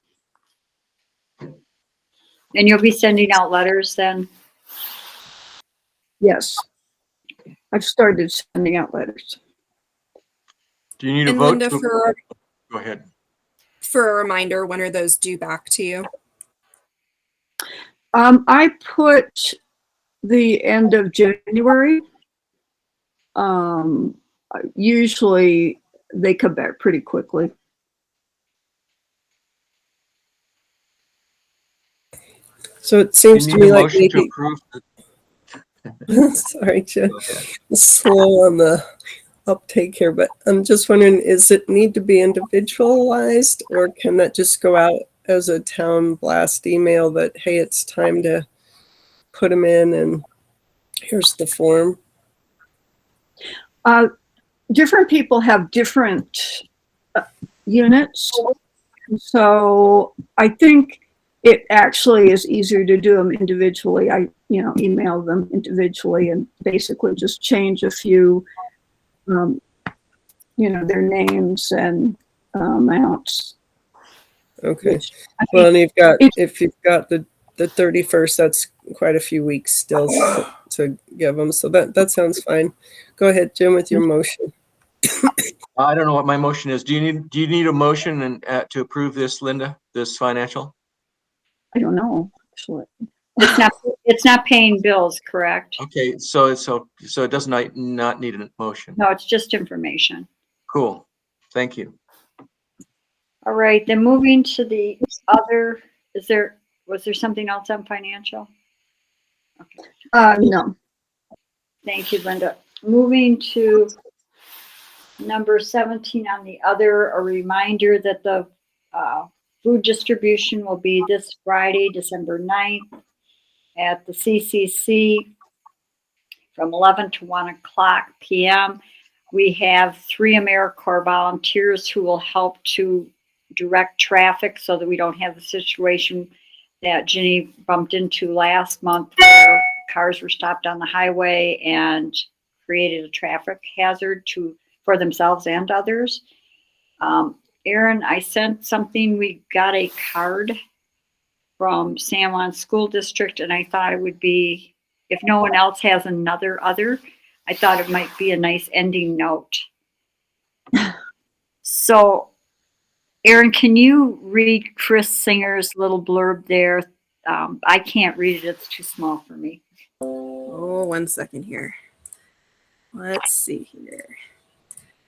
And you'll be sending out letters then? Yes. I've started sending out letters. Do you need a And vote? Linda, for Go ahead. a reminder, when are those due back to you? I put the end of January. Usually they come back pretty quickly. So it Do seems you to need me a like motion to maybe, approve? sorry, Jim, Go ahead. slow on the uptake here, but I'm just wondering, is it need to be individualized or can that just go out as a town blast email that, hey, it's time to put them in and here's the form? Different people have different units. So I think it actually is easier to do them individually. I, email them individually and basically just change a few, their names and amounts. Okay. Which I Well, think and it- if you've got the 31st, that's quite a few weeks still to give them. So that sounds fine. Go ahead, Jim, with your motion. I don't know what my motion is. Do you need a motion and to approve this, Linda, this financial? I don't know, actually. It's not paying bills, correct? Okay, so it does not need a motion. No, it's just information. Cool. Thank you. All right, then moving to the other, was there something else on financial? No. Thank you, Linda. Moving to number 17 on the other, a reminder that the food distribution will be this Friday, December 9th at the CCC from 11 to 1 o'clock p.m. We have 3 AmeriCorps volunteers who will help to direct traffic so that we don't have the situation that Ginny bumped into last month where cars were stopped on the highway and created a traffic hazard for themselves and others. Aaron, I sent something. We got a card from San Juan School District, and I thought it would be, if no one else has another I thought it might be a nice ending note. So, Aaron, can you read Chris Singer's little blurb there? I can't read it. It's too small for me. Oh, 1 second here. Let's see here.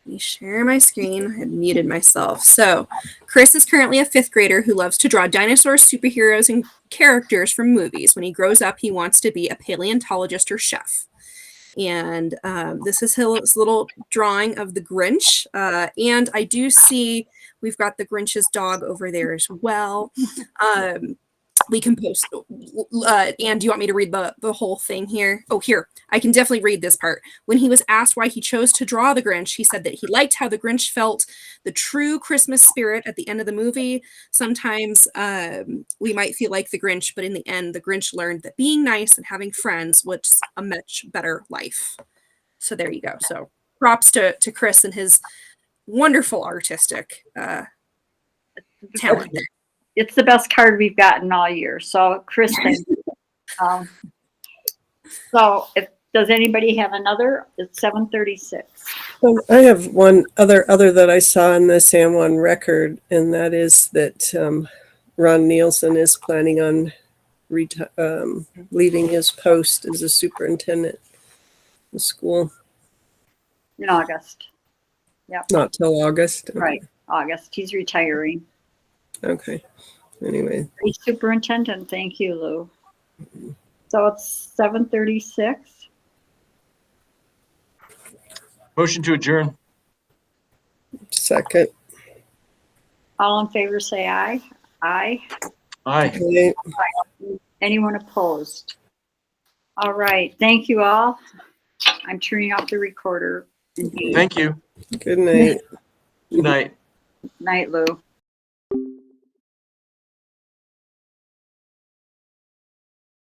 Let me share my screen. I had muted myself. So, Chris is currently a 5th grader who loves to draw dinosaurs, superheroes, and characters from movies. When he grows up, he wants to be a paleontologist or chef. And this is his little drawing of the Grinch. And I do see we've got the Grinch's dog over there as well. We can post. And do you want me to read the whole thing here? Oh, here. I can definitely read this part. When he was asked why he chose to draw the Grinch, he said that he liked how the Grinch felt the true Christmas spirit at the end of the movie. Sometimes we might feel like the Grinch, but in the end, the Grinch learned that being nice and having friends was a much better life. So there you go. So props to Chris and his wonderful artistic talent. it's the best card we've gotten all year. So Chris, thank you. So does anybody have another? It's 7:36. I have one other that I saw in the San Juan Record, and that is that Ron Nielsen is planning on leaving his post as a superintendent of the school. In August. Yep. Not till August. Okay. Right. August. He's retiring. Okay. Anyway. He's superintendent. Thank you, Lou. So it's 7:36. Motion to adjourn. Second. All in favor, say aye. Aye. Aye. Okay. Anyone opposed? All right. Thank you all. I'm turning off the recorder. Thank you. Good night. Good night. Night, Lou.